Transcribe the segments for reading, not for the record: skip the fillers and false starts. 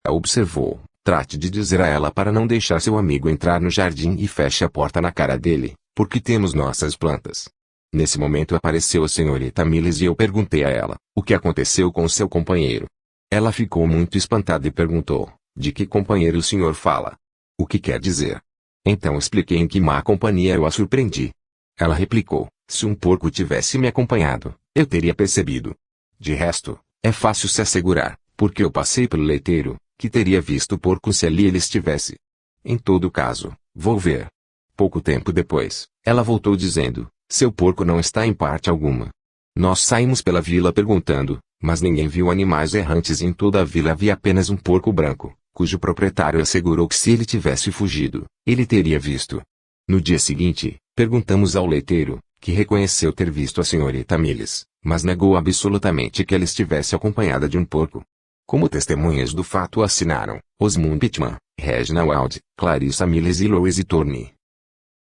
Observou: trate de dizer a ela para não deixar seu amigo entrar no jardim e feche a porta na cara dele, porque temos nossas plantas. Nesse momento apareceu a senhorita Mills e eu perguntei a ela: o que aconteceu com seu companheiro? Ela ficou muito espantada e perguntou: de que companheiro o senhor fala? O que quer dizer? Então expliquei em que má companhia eu a surpreendi. Ela replicou: se um porco tivesse me acompanhado, eu teria percebido. De resto, é fácil se assegurar, porque eu passei pelo leiteiro, que teria visto o porco se ali ele estivesse. Em todo caso, vou ver. Pouco tempo depois, ela voltou dizendo: seu porco não está em parte alguma. Nós saímos pela vila perguntando, mas ninguém viu animais errantes e em toda a vila havia apenas um porco branco, cujo proprietário assegurou que se ele tivesse fugido, ele teria visto. No dia seguinte, perguntamos ao leiteiro, que reconheceu ter visto a senhorita Mills, mas negou absolutamente que ela estivesse acompanhada de um porco. Como testemunhas do fato assinaram Osmund Pittman, Regina Wald, Clarissa Mills e Louise Thorne.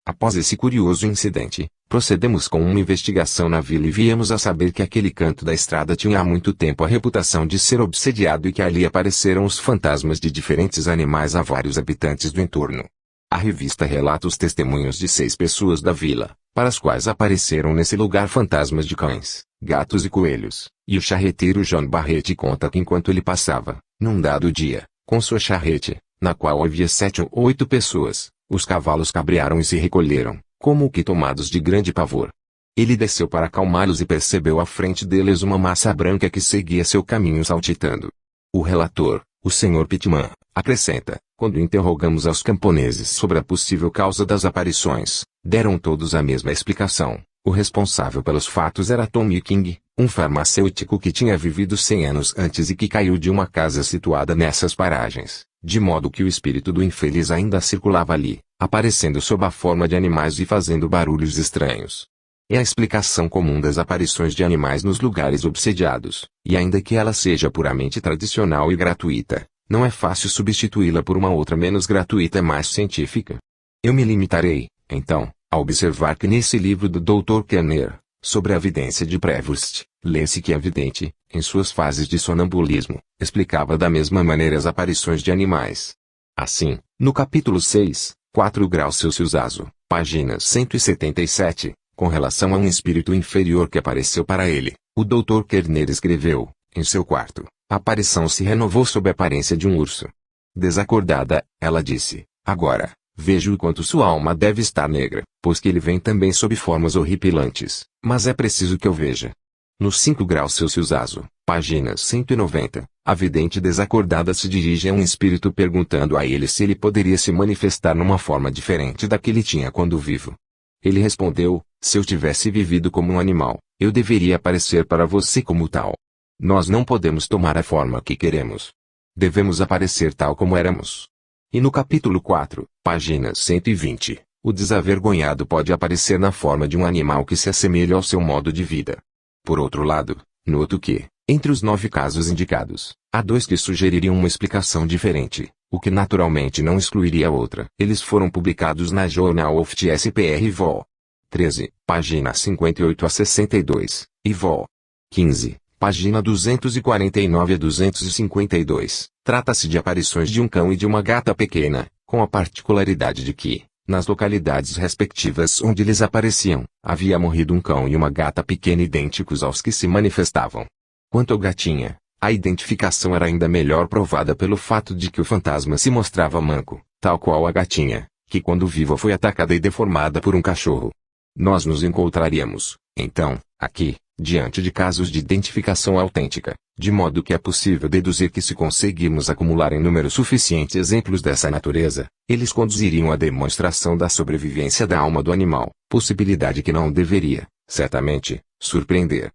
Após esse curioso incidente, procedemos com uma investigação na vila e viemos a saber que aquele canto da estrada tinha há muito tempo a reputação de ser obsediado e que ali apareceram os fantasmas de diferentes animais a vários habitantes do entorno. A revista relata os testemunhos de 6 pessoas da vila, para as quais apareceram nesse lugar fantasmas de cães, gatos e coelhos, e o charreteiro John Barrett conta que enquanto ele passava, num dado dia, com sua charrete, na qual havia 7 ou 8 pessoas, os cavalos cabrearam e se recolheram, como que tomados de grande pavor. Ele desceu para acalmá-los e percebeu à frente deles uma massa branca que seguia seu caminho saltitando. O relator, o Sr. Pittman, acrescenta: quando interrogamos aos camponeses sobre a possível causa das aparições, deram todos a mesma explicação. O responsável pelos fatos era Tommy King, um farmacêutico que tinha vivido 100 anos antes e que caiu de uma casa situada nessas paragens, de modo que o espírito do infeliz ainda circulava ali, aparecendo sob a forma de animais e fazendo barulhos estranhos. É a explicação comum das aparições de animais nos lugares obsediados, e ainda que ela seja puramente tradicional e gratuita, não é fácil substituí-la por uma outra menos gratuita e mais científica. Eu me limitarei, então, a observar que nesse livro do Dr. Kerner, sobre a vidência de Prevost, lê-se que a vidente, em suas fases de sonambulismo, explicava da mesma maneira as aparições de animais. Assim, no capítulo 6, 4 graus Celsius ASO, página 177, com relação a um espírito inferior que apareceu para ele, o Dr. Kerner escreveu: em seu quarto, a aparição se renovou sob a aparência de um urso. Desacordada, ela disse: agora, vejo o quanto sua alma deve estar negra, pois que ele vem também sob formas horripilantes, mas é preciso que eu veja. Nos 5 graus Celsius ASO, página 190, a vidente desacordada se dirige a um espírito perguntando a ele se ele poderia se manifestar numa forma diferente da que ele tinha quando vivo. Ele respondeu: se eu tivesse vivido como um animal, eu deveria aparecer para você como tal. Nós não podemos tomar a forma que queremos. Devemos aparecer tal como éramos. E no capítulo 4, página 120, o desavergonhado pode aparecer na forma de um animal que se assemelha ao seu modo de vida. Por outro lado, noto que, entre os 9 casos indicados, há 2 que sugeririam uma explicação diferente, o que naturalmente não excluiria a outra. Eles foram publicados na Journal of the SPR Vol. 13, página 58 a 62, e Vol. 15, página 249 a 252. Trata-se de aparições de um cão e de uma gata pequena, com a particularidade de que, nas localidades respectivas onde eles apareciam, havia morrido um cão e uma gata pequena idênticos aos que se manifestavam. Quanto ao gatinha, a identificação era ainda melhor provada pelo fato de que o fantasma se mostrava manco, tal qual a gatinha, que quando viva foi atacada e deformada por um cachorro. Nós nos encontraríamos, então, aqui, diante de casos de identificação autêntica, de modo que é possível deduzir que se conseguirmos acumular em número suficiente exemplos dessa natureza, eles conduziriam à demonstração da sobrevivência da alma do animal, possibilidade que não deveria, certamente, surpreender.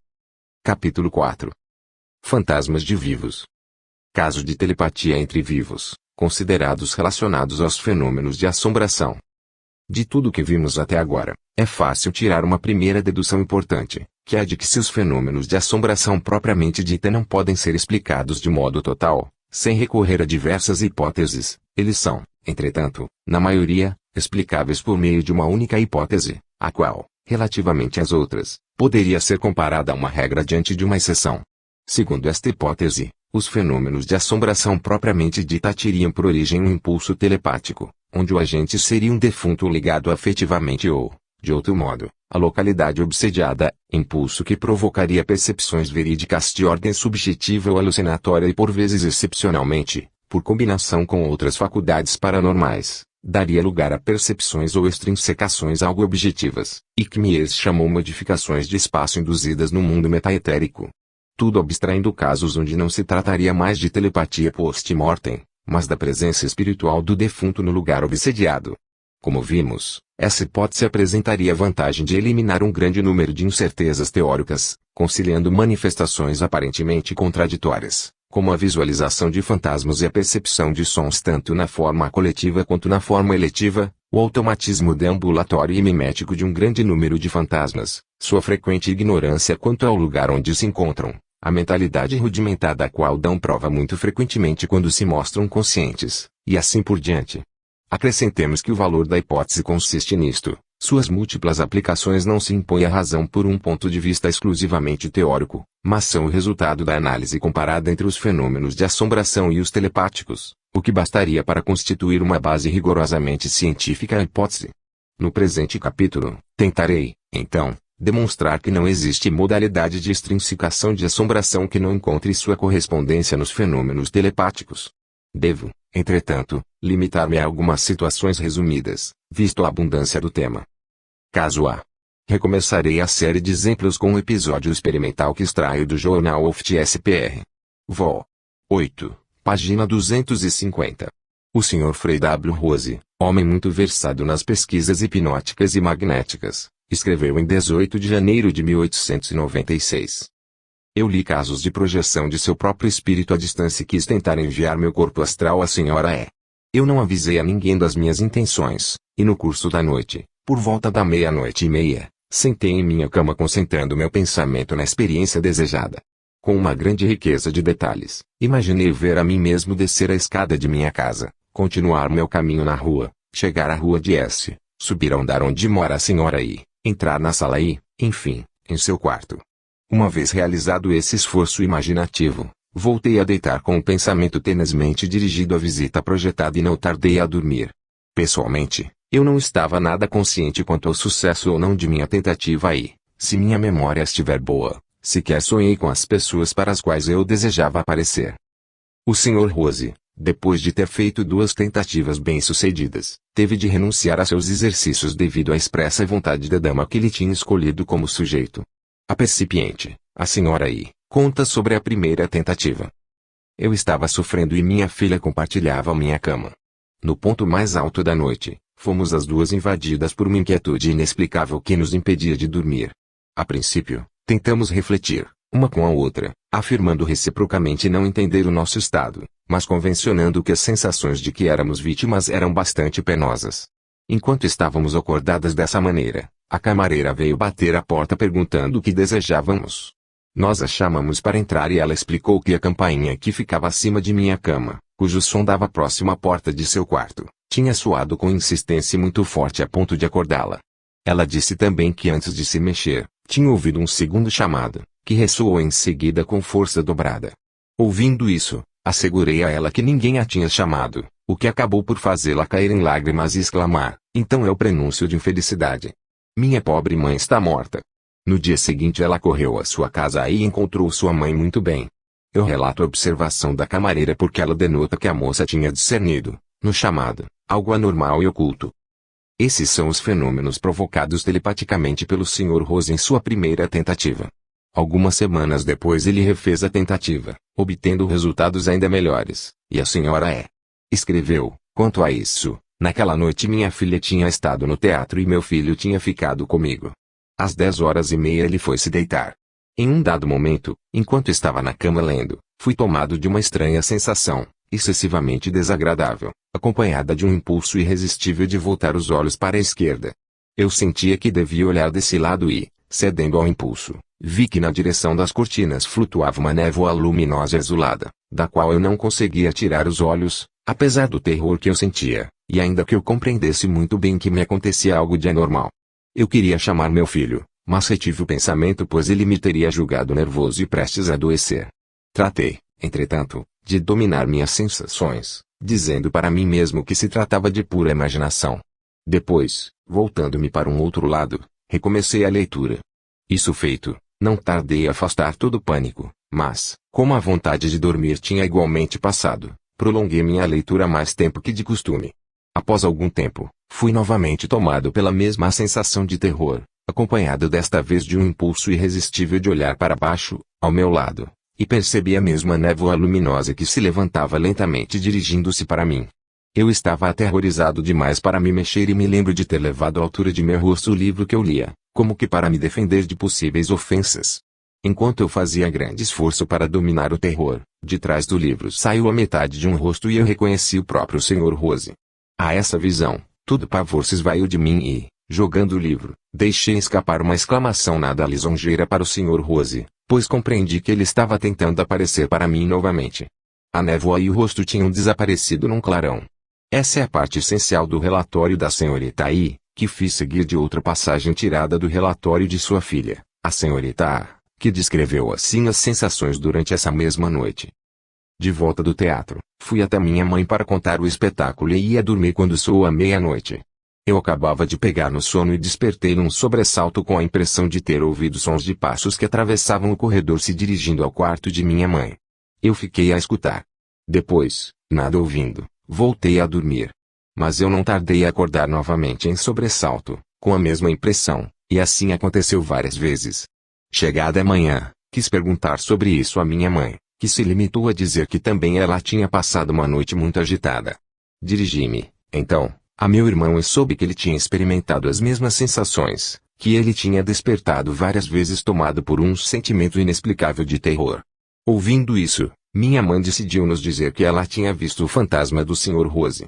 Capítulo 4. Fantasmas de vivos. Caso de telepatia entre vivos, considerados relacionados aos fenômenos de assombração. De tudo o que vimos até agora, é fácil tirar uma primeira dedução importante, que é a de que se os fenômenos de assombração propriamente dita não podem ser explicados de modo total, sem recorrer a diversas hipóteses, eles são, entretanto, na maioria, explicáveis por meio de uma única hipótese, a qual, relativamente às outras, poderia ser comparada a uma regra diante de uma exceção. Segundo esta hipótese, Os fenômenos de assombração propriamente dita teriam por origem um impulso telepático, onde o agente seria um defunto ligado afetivamente ou, de outro modo, à localidade obsediada, impulso que provocaria percepções verídicas de ordem subjetiva ou alucinatória e por vezes excepcionalmente, por combinação com outras faculdades paranormais, daria lugar a percepções ou extrinsecações algo objetivas, e que Mies chamou modificações de espaço induzidas no mundo metaetérico. Tudo abstraindo casos onde não se trataria mais de telepatia post-mortem, mas da presença espiritual do defunto no lugar obsediado. Como vimos, essa hipótese apresentaria a vantagem de eliminar um grande número de incertezas teóricas, conciliando manifestações aparentemente contraditórias, como a visualização de fantasmas e a percepção de sons tanto na forma coletiva quanto na forma eletiva, o automatismo deambulatório e mimético de um grande número de fantasmas, sua frequente ignorância quanto ao lugar onde se encontram, a mentalidade rudimentar da qual dão prova muito frequentemente quando se mostram conscientes, e assim por diante. Acrescentemos que o valor da hipótese consiste nisto: suas múltiplas aplicações não se impõem à razão por um ponto de vista exclusivamente teórico, mas são o resultado da análise comparada entre os fenômenos de assombração e os telepáticos, o que bastaria para constituir uma base rigorosamente científica à hipótese. No presente capítulo, tentarei, então, demonstrar que não existe modalidade de extrinsicação de assombração que não encontre sua correspondência nos fenômenos telepáticos. Devo, entretanto, limitar-me a algumas situações resumidas, visto a abundância do tema. Caso A. Recomeçarei a série de exemplos com um episódio experimental que extraio do Journal of TSPR. Vol. 8, página 250. O Sr. Frei W. Rose, homem muito versado nas pesquisas hipnóticas e magnéticas, escreveu em 18 de janeiro de 1896. Eu li casos de projeção de seu próprio espírito à distância e quis tentar enviar meu corpo astral à Sra. E. Eu não avisei a ninguém das minhas intenções, e no curso da noite, por volta da 00:30, sentei em minha cama concentrando meu pensamento na experiência desejada. Com uma grande riqueza de detalhes, imaginei ver a mim mesmo descer a escada de minha casa, continuar meu caminho na rua, chegar à rua de S, subir ao andar onde mora a Sra. I, entrar na sala e, enfim, em seu quarto. Uma vez realizado esse esforço imaginativo, voltei a deitar com o pensamento tenazmente dirigido à visita projetada e não tardei a dormir. Pessoalmente, eu não estava nada consciente quanto ao sucesso ou não de minha tentativa e, se minha memória estiver boa, sequer sonhei com as pessoas para as quais eu desejava aparecer. O Sr. Rose, depois de ter feito 2 tentativas bem-sucedidas, teve de renunciar a seus exercícios devido à expressa vontade da dama que ele tinha escolhido como sujeito. A percipiente, a Sra. I, conta sobre a primeira tentativa. Eu estava sofrendo e minha filha compartilhava minha cama. No ponto mais alto da noite, fomos as duas invadidas por uma inquietude inexplicável que nos impedia de dormir. A princípio, tentamos refletir, uma com a outra, afirmando reciprocamente não entender o nosso estado, mas convencionando que as sensações de que éramos vítimas eram bastante penosas. Enquanto estávamos acordadas dessa maneira, a camareira veio bater à porta perguntando o que desejávamos. Nós a chamamos para entrar e ela explicou que a campainha que ficava acima de minha cama, cujo som dava próximo à porta de seu quarto, tinha soado com insistência muito forte a ponto de acordá-la. Ela disse também que antes de se mexer, tinha ouvido um segundo chamado, que ressoou em seguida com força dobrada. Ouvindo isso, assegurei a ela que ninguém a tinha chamado, o que acabou por fazê-la cair em lágrimas e exclamar: então é o prenúncio de infelicidade. Minha pobre mãe está morta. No dia seguinte ela correu à sua casa e encontrou sua mãe muito bem. Eu relato a observação da camareira porque ela denota que a moça tinha discernido, no chamado, algo anormal e oculto. Esses são os fenômenos provocados telepaticamente pelo Sr. Rose em sua primeira tentativa. Algumas semanas depois ele refez a tentativa, obtendo resultados ainda melhores, e a Sra. E. escreveu: quanto a isso, naquela noite minha filha tinha estado no teatro e meu filho tinha ficado comigo. Às 10:30 ele foi se deitar. Em um dado momento, enquanto estava na cama lendo, fui tomado de uma estranha sensação, excessivamente desagradável, acompanhada de um impulso irresistível de voltar os olhos para a esquerda. Eu sentia que devia olhar desse lado e, cedendo ao impulso, vi que na direção das cortinas flutuava uma névoa luminosa e azulada, da qual eu não conseguia tirar os olhos, apesar do terror que eu sentia, e ainda que eu compreendesse muito bem que me acontecia algo de anormal. Eu queria chamar meu filho, mas retive o pensamento pois ele me teria julgado nervoso e prestes a adoecer. Tratei, entretanto, de dominar minhas sensações, dizendo para mim mesmo que se tratava de pura imaginação. Depois, voltando-me para um outro lado, recomecei a leitura. Isso feito, não tardei a afastar todo o pânico, mas, como a vontade de dormir tinha igualmente passado, prolonguei minha leitura mais tempo que de costume. Após algum tempo, fui novamente tomado pela mesma sensação de terror, acompanhado desta vez de um impulso irresistível de olhar para baixo, ao meu lado, e percebi a mesma névoa luminosa que se levantava lentamente dirigindo-se para mim. Eu estava aterrorizado demais para me mexer e me lembro de ter levado à altura de meu rosto o livro que eu lia, como que para me defender de possíveis ofensas. Enquanto eu fazia grande esforço para dominar o terror, de trás do livro saiu a metade de um rosto e eu reconheci o próprio Sr. Rose. A essa visão, todo pavor se esvaiu de mim e, jogando o livro, deixei escapar uma exclamação nada lisonjeira para o Sr. Rose, pois compreendi que ele estava tentando aparecer para mim novamente. A névoa e o rosto tinham desaparecido num clarão. Essa é a parte essencial do relatório da senhorita I, que fiz seguir de outra passagem tirada do relatório de sua filha, a senhorita A, que descreveu assim as sensações durante essa mesma noite. De volta do teatro, fui até minha mãe para contar o espetáculo e ia dormir quando soou a meia-noite. Eu acabava de pegar no sono e despertei num sobressalto com a impressão de ter ouvido sons de passos que atravessavam o corredor se dirigindo ao quarto de minha mãe. Eu fiquei a escutar. Depois, nada ouvindo, voltei a dormir. Mas eu não tardei a acordar novamente em sobressalto, com a mesma impressão, e assim aconteceu várias vezes. Chegada a manhã, quis perguntar sobre isso à minha mãe, que se limitou a dizer que também ela tinha passado uma noite muito agitada. Dirigi-me, então, a meu irmão e soube que ele tinha experimentado as mesmas sensações, que ele tinha despertado várias vezes tomado por um sentimento inexplicável de terror. Ouvindo isso, minha mãe decidiu nos dizer que ela tinha visto o fantasma do Sr. Rose.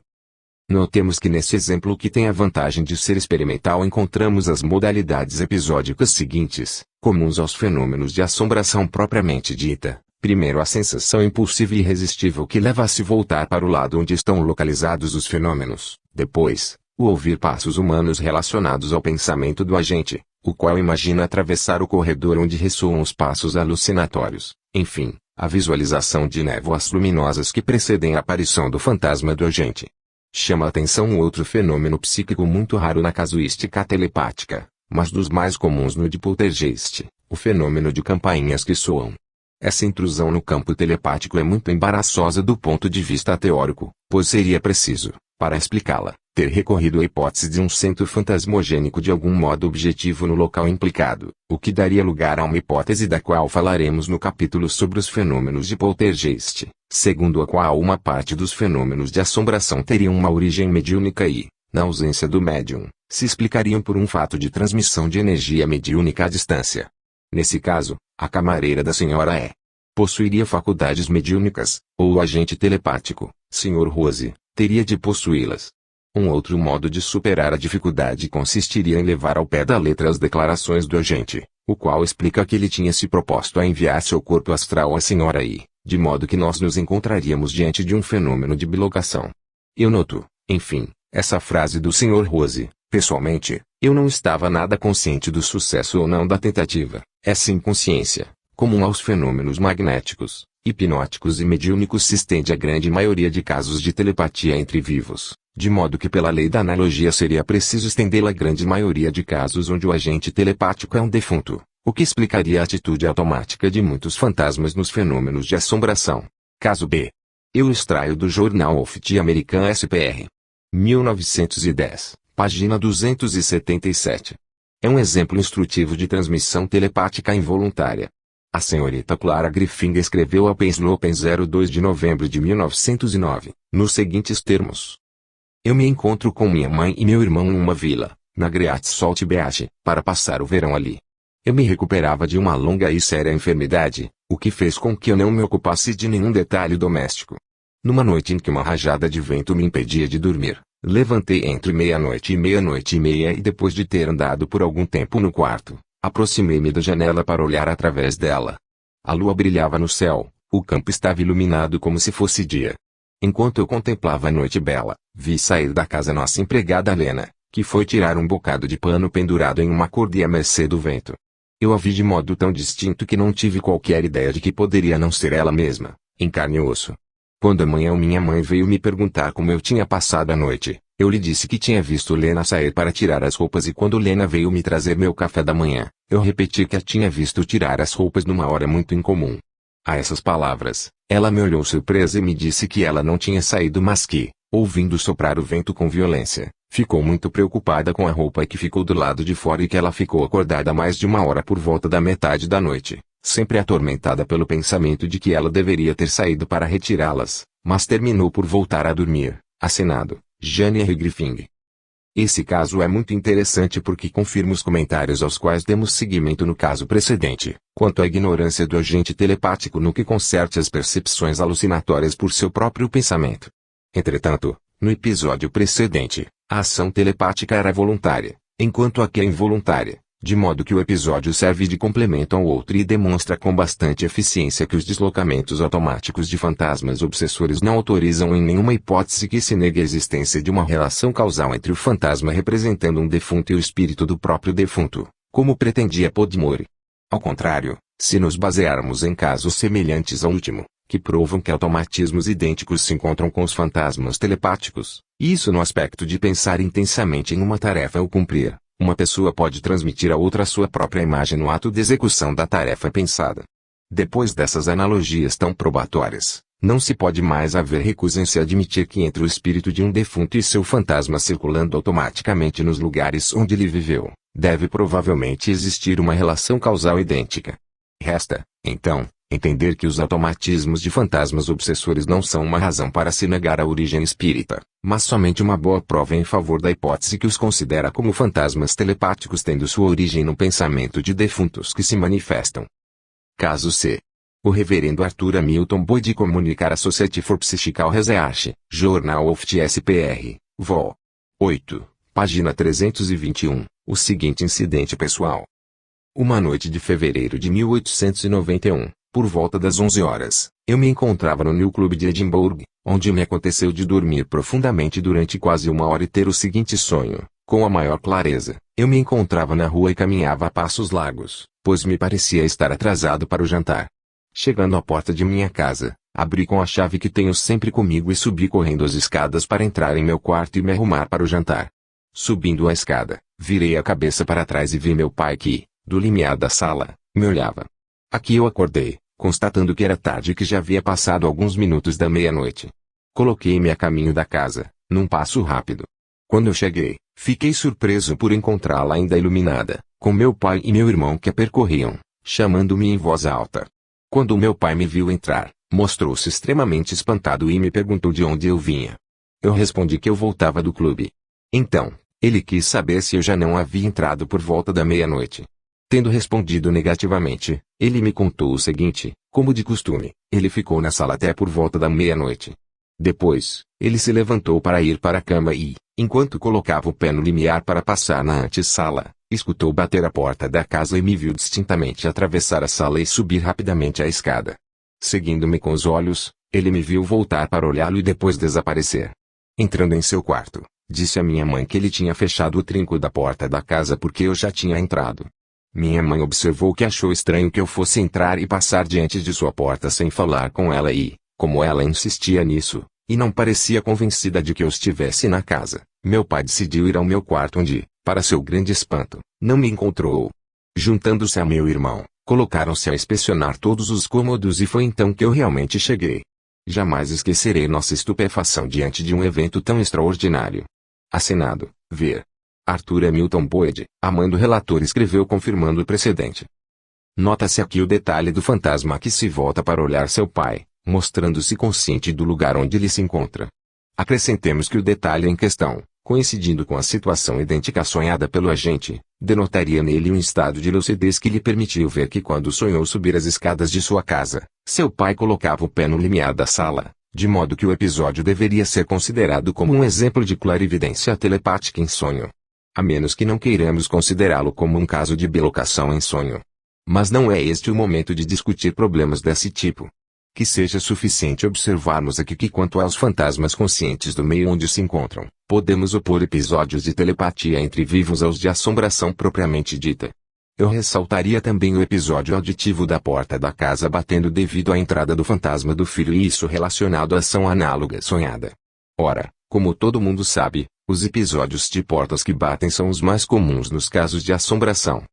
Notemos que nesse exemplo que tem a vantagem de ser experimental encontramos as modalidades episódicas seguintes, comuns aos fenômenos de assombração propriamente dita. Primeiro a sensação impulsiva e irresistível que leva a se voltar para o lado onde estão localizados os fenômenos. Depois, o ouvir passos humanos relacionados ao pensamento do agente, o qual imagina atravessar o corredor onde ressoam os passos alucinatórios. Enfim, a visualização de névoas luminosas que precedem a aparição do fantasma do agente. Chama a atenção um outro fenômeno psíquico muito raro na casuística telepática, mas dos mais comuns no de poltergeist, o fenômeno de campainhas que soam. Essa intrusão no campo telepático é muito embaraçosa do ponto de vista teórico, pois seria preciso, para explicá-la, ter recorrido à hipótese de um centro fantasmogênico de algum modo objetivo no local implicado, o que daria lugar a uma hipótese da qual falaremos no capítulo sobre os fenômenos de poltergeist, segundo a qual uma parte dos fenômenos de assombração teriam uma origem mediúnica e, na ausência do médium, se explicariam por um fato de transmissão de energia mediúnica à distância. Nesse caso, a camareira da senhora E. possuiria faculdades mediúnicas, ou o agente telepático, Sr. Rose, teria de possuí-las. Um outro modo de superar a dificuldade consistiria em levar ao pé da letra as declarações do agente, o qual explica que ele tinha se proposto a enviar seu corpo astral à senhora I, de modo que nós nos encontraríamos diante de um fenômeno de bilocação. Eu noto, enfim, essa frase do Sr. Rose. Pessoalmente, eu não estava nada consciente do sucesso ou não da tentativa. Essa inconsciência, comum aos fenômenos magnéticos, hipnóticos e mediúnicos, se estende à grande maioria de casos de telepatia entre vivos, de modo que pela lei da analogia seria preciso estendê-la à grande maioria de casos onde o agente telepático é um defunto, o que explicaria a atitude automática de muitos fantasmas nos fenômenos de assombração. Caso B. Eu extraio do Jornal of the American SPR. 1910. Página 277. É um exemplo instrutivo de transmissão telepática involuntária. A senhorita Clara Griffin escreveu a Paisley Open 02 de novembro de 1909, nos seguintes termos. Eu me encontro com minha mãe e meu irmão em uma vila, na Great Salt Beach, para passar o verão ali. Eu me recuperava de uma longa e séria enfermidade, o que fez com que eu não me ocupasse de nenhum detalhe doméstico. Numa noite em que uma rajada de vento me impedia de dormir, levantei entre meia-noite e meia e depois de ter andado por algum tempo no quarto, aproximei-me da janela para olhar através dela. A lua brilhava no céu, o campo estava iluminado como se fosse dia. Enquanto eu contemplava a noite bela, vi sair da casa nossa empregada Lena, que foi tirar um bocado de pano pendurado em uma corda à mercê do vento. Eu a vi de modo tão distinto que não tive qualquer ideia de que poderia não ser ela mesma, em carne e osso. Quando amanhã minha mãe veio me perguntar como eu tinha passado a noite, eu lhe disse que tinha visto Lena sair para tirar as roupas e quando Lena veio me trazer meu café da manhã, eu repeti que a tinha visto tirar as roupas numa hora muito incomum. A essas palavras, ela me olhou surpresa e me disse que ela não tinha saído mas que, ouvindo soprar o vento com violência, ficou muito preocupada com a roupa que ficou do lado de fora e que ela ficou acordada mais de uma hora por volta da metade da noite, sempre atormentada pelo pensamento de que ela deveria ter saído para retirá-las, mas terminou por voltar a dormir. Assinado, Jane R. Griffin. Esse caso é muito interessante porque confirma os comentários aos quais demos seguimento no caso precedente, quanto à ignorância do agente telepático no que concerne às percepções alucinatórias por seu próprio pensamento. Entretanto, no episódio precedente, a ação telepática era voluntária, enquanto aqui é involuntária, de modo que o episódio serve de complemento ao outro e demonstra com bastante eficiência que os deslocamentos automáticos de fantasmas obsessores não autorizam em nenhuma hipótese que se negue a existência de uma relação causal entre o fantasma representando um defunto e o espírito do próprio defunto, como pretendia Podmore. Ao contrário, se nos basearmos em casos semelhantes ao último, que provam que automatismos idênticos se encontram com os fantasmas telepáticos, isso no aspecto de pensar intensamente em uma tarefa ou cumprir, uma pessoa pode transmitir a outra a sua própria imagem no ato de execução da tarefa pensada. Depois dessas analogias tão probatórias, não se pode mais haver recusa em se admitir que entre o espírito de um defunto e seu fantasma circulando automaticamente nos lugares onde ele viveu, deve provavelmente existir uma relação causal idêntica. Resta, então, entender que os automatismos de fantasmas obsessores não são uma razão para se negar a origem espírita, mas somente uma boa prova em favor da hipótese que os considera como fantasmas telepáticos tendo sua origem no pensamento de defuntos que se manifestam. Caso C. O reverendo Arthur Hamilton Boyd comunicar a Society for Psychical Research, Journal of the SPR, Vol. 8, página 321, o seguinte incidente pessoal. Uma noite de fevereiro de 1891, por volta das 11 horas, eu me encontrava no New Club de Edimburgo, onde me aconteceu de dormir profundamente durante quase uma hora e ter o seguinte sonho, com a maior clareza. Eu me encontrava na rua e caminhava a passos largos, pois me parecia estar atrasado para o jantar. Chegando à porta de minha casa, abri com a chave que tenho sempre comigo e subi correndo as escadas para entrar em meu quarto e me arrumar para o jantar. Subindo a escada, virei a cabeça para trás e vi meu pai que, do limiar da sala, me olhava. Aqui eu acordei, constatando que era tarde e que já havia passado alguns minutos da meia-noite. Coloquei-me a caminho da casa, num passo rápido. Quando eu cheguei, fiquei surpreso por encontrá-la ainda iluminada, com meu pai e meu irmão que a percorriam, chamando-me em voz alta. Quando meu pai me viu entrar, mostrou-se extremamente espantado e me perguntou de onde eu vinha. Eu respondi que eu voltava do clube. Então, ele quis saber se eu já não havia entrado por volta da meia-noite. Tendo respondido negativamente, ele me contou o seguinte: como de costume, ele ficou na sala até por volta da meia-noite. Depois, ele se levantou para ir para a cama e, enquanto colocava o pé no limiar para passar na antessala, escutou bater a porta da casa e me viu distintamente atravessar a sala e subir rapidamente a escada. Seguindo-me com os olhos, ele me viu voltar para olhá-lo e depois desaparecer. Entrando em seu quarto, disse à minha mãe que ele tinha fechado o trinco da porta da casa porque eu já tinha entrado. Minha mãe observou que achou estranho que eu fosse entrar e passar diante de sua porta sem falar com ela e, como ela insistia nisso, e não parecia convencida de que eu estivesse na casa, meu pai decidiu ir ao meu quarto onde, para seu grande espanto, não me encontrou. Juntando-se a meu irmão, colocaram-se a inspecionar todos os cômodos e foi então que eu realmente cheguei. Jamais esquecerei nossa estupefação diante de um evento tão extraordinário. Assinado, ver. Arthur Hamilton Boyd, Amando relator escreveu confirmando o precedente. Nota-se aqui o detalhe do fantasma que se volta para olhar seu pai, mostrando-se consciente do lugar onde ele se encontra. Acrescentemos que o detalhe em questão, coincidindo com a situação idêntica sonhada pelo agente, denotaria nele um estado de lucidez que lhe permitiu ver que quando sonhou subir as escadas de sua casa, seu pai colocava o pé no limiar da sala, de modo que o episódio deveria ser considerado como um exemplo de clarividência telepática em sonho. A menos que não queiramos considerá-lo como um caso de bilocação em sonho. Mas não é este o momento de discutir problemas desse tipo. Que seja suficiente observarmos aqui que quanto aos fantasmas conscientes do meio onde se encontram, podemos opor episódios de telepatia entre vivos aos de assombração propriamente dita. Eu ressaltaria também o episódio auditivo da porta da casa batendo devido à entrada do fantasma do filho e isso relacionado à ação análoga sonhada. Ora, como todo mundo sabe, os episódios de portas que batem são os mais comuns nos casos de assombração.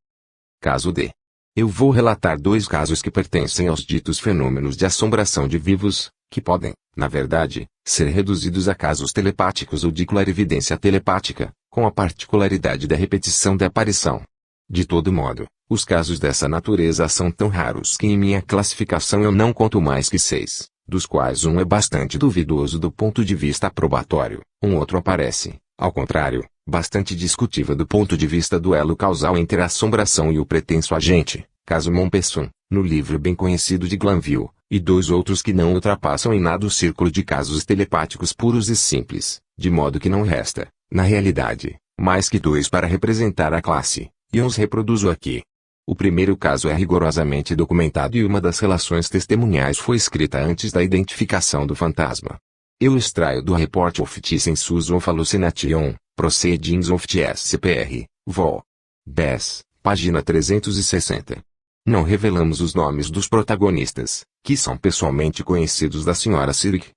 Caso D. Eu vou relatar 2 casos que pertencem aos ditos fenômenos de assombração de vivos, que podem, na verdade, ser reduzidos a casos telepáticos ou de clarividência telepática, com a particularidade da repetição da aparição. De todo modo, os casos dessa natureza são tão raros que em minha classificação eu não conto mais que 6, dos quais um é bastante duvidoso do ponto de vista probatório, um outro aparece, ao contrário, bastante discutível do ponto de vista do elo causal entre a assombração e o pretenso agente, caso Montpesson, no livro bem conhecido de Glanville, e 2 outros que não ultrapassam em nada o círculo de casos telepáticos puros e simples, de modo que não resta, na realidade, mais que 2 para representar a classe. E os reproduzo aqui. O primeiro caso é rigorosamente documentado e uma das relações testemunhais foi escrita antes da identificação do fantasma. Eu extraio do Report of the Census of Hallucination, Proceedings of the SCPR, Vol. 10, página 360. Não revelamos os nomes dos protagonistas, que são pessoalmente conhecidos da Sra. Cirque.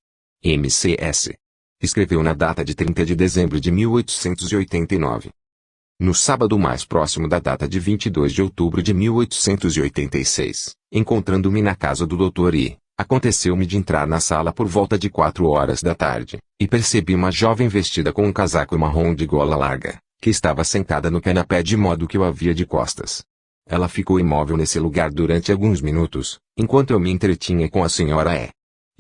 MCS. Escreveu na data de 30 de dezembro de 1889. No sábado mais próximo da data de 22 de outubro de 1886, encontrando-me na casa do Dr. I, aconteceu-me de entrar na sala por volta de 4 horas da tarde, e percebi uma jovem vestida com um casaco marrom de gola larga, que estava sentada no canapé de modo que eu a via de costas. Ela ficou imóvel nesse lugar durante alguns minutos, enquanto eu me entretinha com a Sra. E.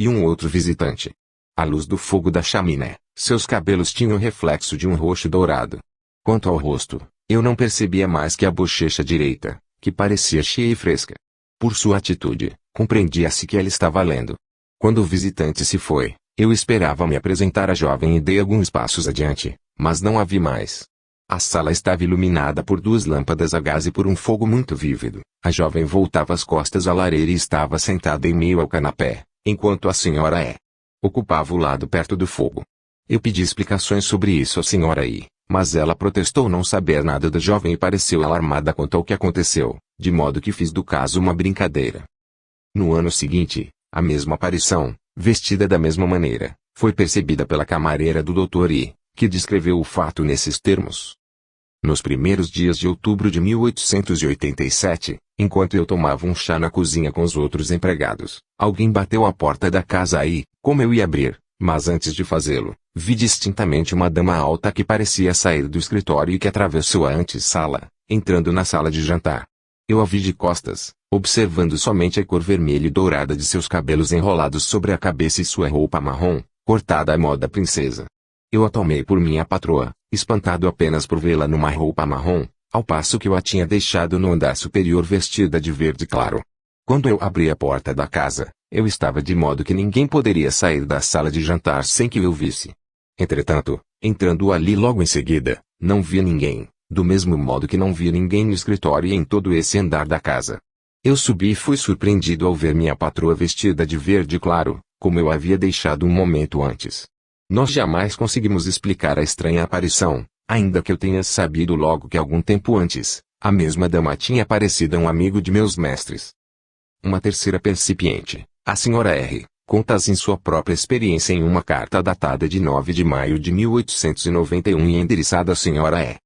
E um outro visitante. À luz do fogo da chaminé, seus cabelos tinham o reflexo de um roxo dourado. Quanto ao rosto, eu não percebia mais que a bochecha direita, que parecia cheia e fresca. Por sua atitude, compreendia-se que ela estava lendo. Quando o visitante se foi, eu esperava me apresentar à jovem e dei alguns passos adiante, mas não a vi mais. A sala estava iluminada por 2 lâmpadas a gás e por um fogo muito vívido. A jovem voltava as costas à lareira e estava sentada em meio ao canapé, enquanto a Sra. E. ocupava o lado perto do fogo. Eu pedi explicações sobre isso à Sra. I. Mas ela protestou não saber nada da jovem e pareceu alarmada quanto ao que aconteceu, de modo que fiz do caso uma brincadeira. No ano seguinte, a mesma aparição, vestida da mesma maneira, foi percebida pela camareira do Dr. I, que descreveu o fato nesses termos. Nos primeiros dias de outubro de 1887, enquanto eu tomava um chá na cozinha com os outros empregados, alguém bateu à porta da casa e, como eu ia abrir, mas antes de fazê-lo, vi distintamente uma dama alta que parecia sair do escritório e que atravessou a antessala, entrando na sala de jantar. Eu a vi de costas, observando somente a cor vermelha e dourada de seus cabelos enrolados sobre a cabeça e sua roupa marrom, cortada à moda princesa. Eu a tomei por minha patroa, espantado apenas por vê-la numa roupa marrom, ao passo que eu a tinha deixado no andar superior vestida de verde claro. Quando eu abri a porta da casa, eu estava de modo que ninguém poderia sair da sala de jantar sem que eu visse. Entretanto, entrando ali logo em seguida, não vi ninguém, do mesmo modo que não vi ninguém no escritório e em todo esse andar da casa. Eu subi e fui surpreendido ao ver minha patroa vestida de verde claro, como eu havia deixado um momento antes. Nós jamais conseguimos explicar a estranha aparição, ainda que eu tenha sabido logo que algum tempo antes, a mesma dama tinha aparecido a um amigo de meus mestres. Uma terceira percipiente, a Sra. R., conta-as em sua própria experiência em uma carta datada de 9 de maio de 1891 e endereçada à Sra. E.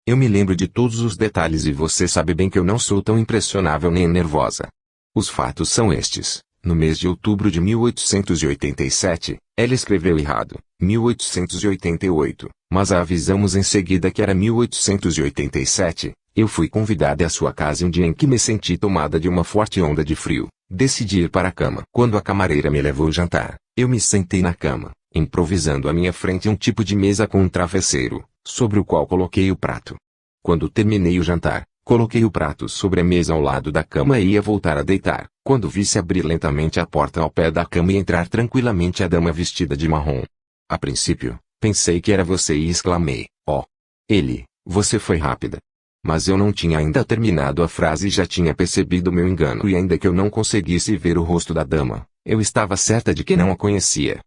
Eu me lembro de todos os detalhes e você sabe bem que eu não sou tão impressionável nem nervosa. Os fatos são estes. No mês de outubro de 1887, ela escreveu errado, 1888, mas a avisamos em seguida que era 1887. Eu fui convidada à sua casa um dia em que me senti tomada de uma forte onda de frio. Decidi ir para a cama. Quando a camareira me levou ao jantar, eu me sentei na cama, improvisando à minha frente um tipo de mesa com um travesseiro, sobre o qual coloquei o prato. Quando terminei o jantar, coloquei o prato sobre a mesa ao lado da cama e ia voltar a deitar, quando vi-se abrir lentamente a porta ao pé da cama e entrar tranquilamente a dama vestida de marrom. A princípio, pensei que era você e exclamei, "Oh! Ele, você foi rápida." Mas eu não tinha ainda terminado a frase e já tinha percebido meu engano e ainda que eu não conseguisse ver o rosto da dama, eu estava certa de que não a conhecia.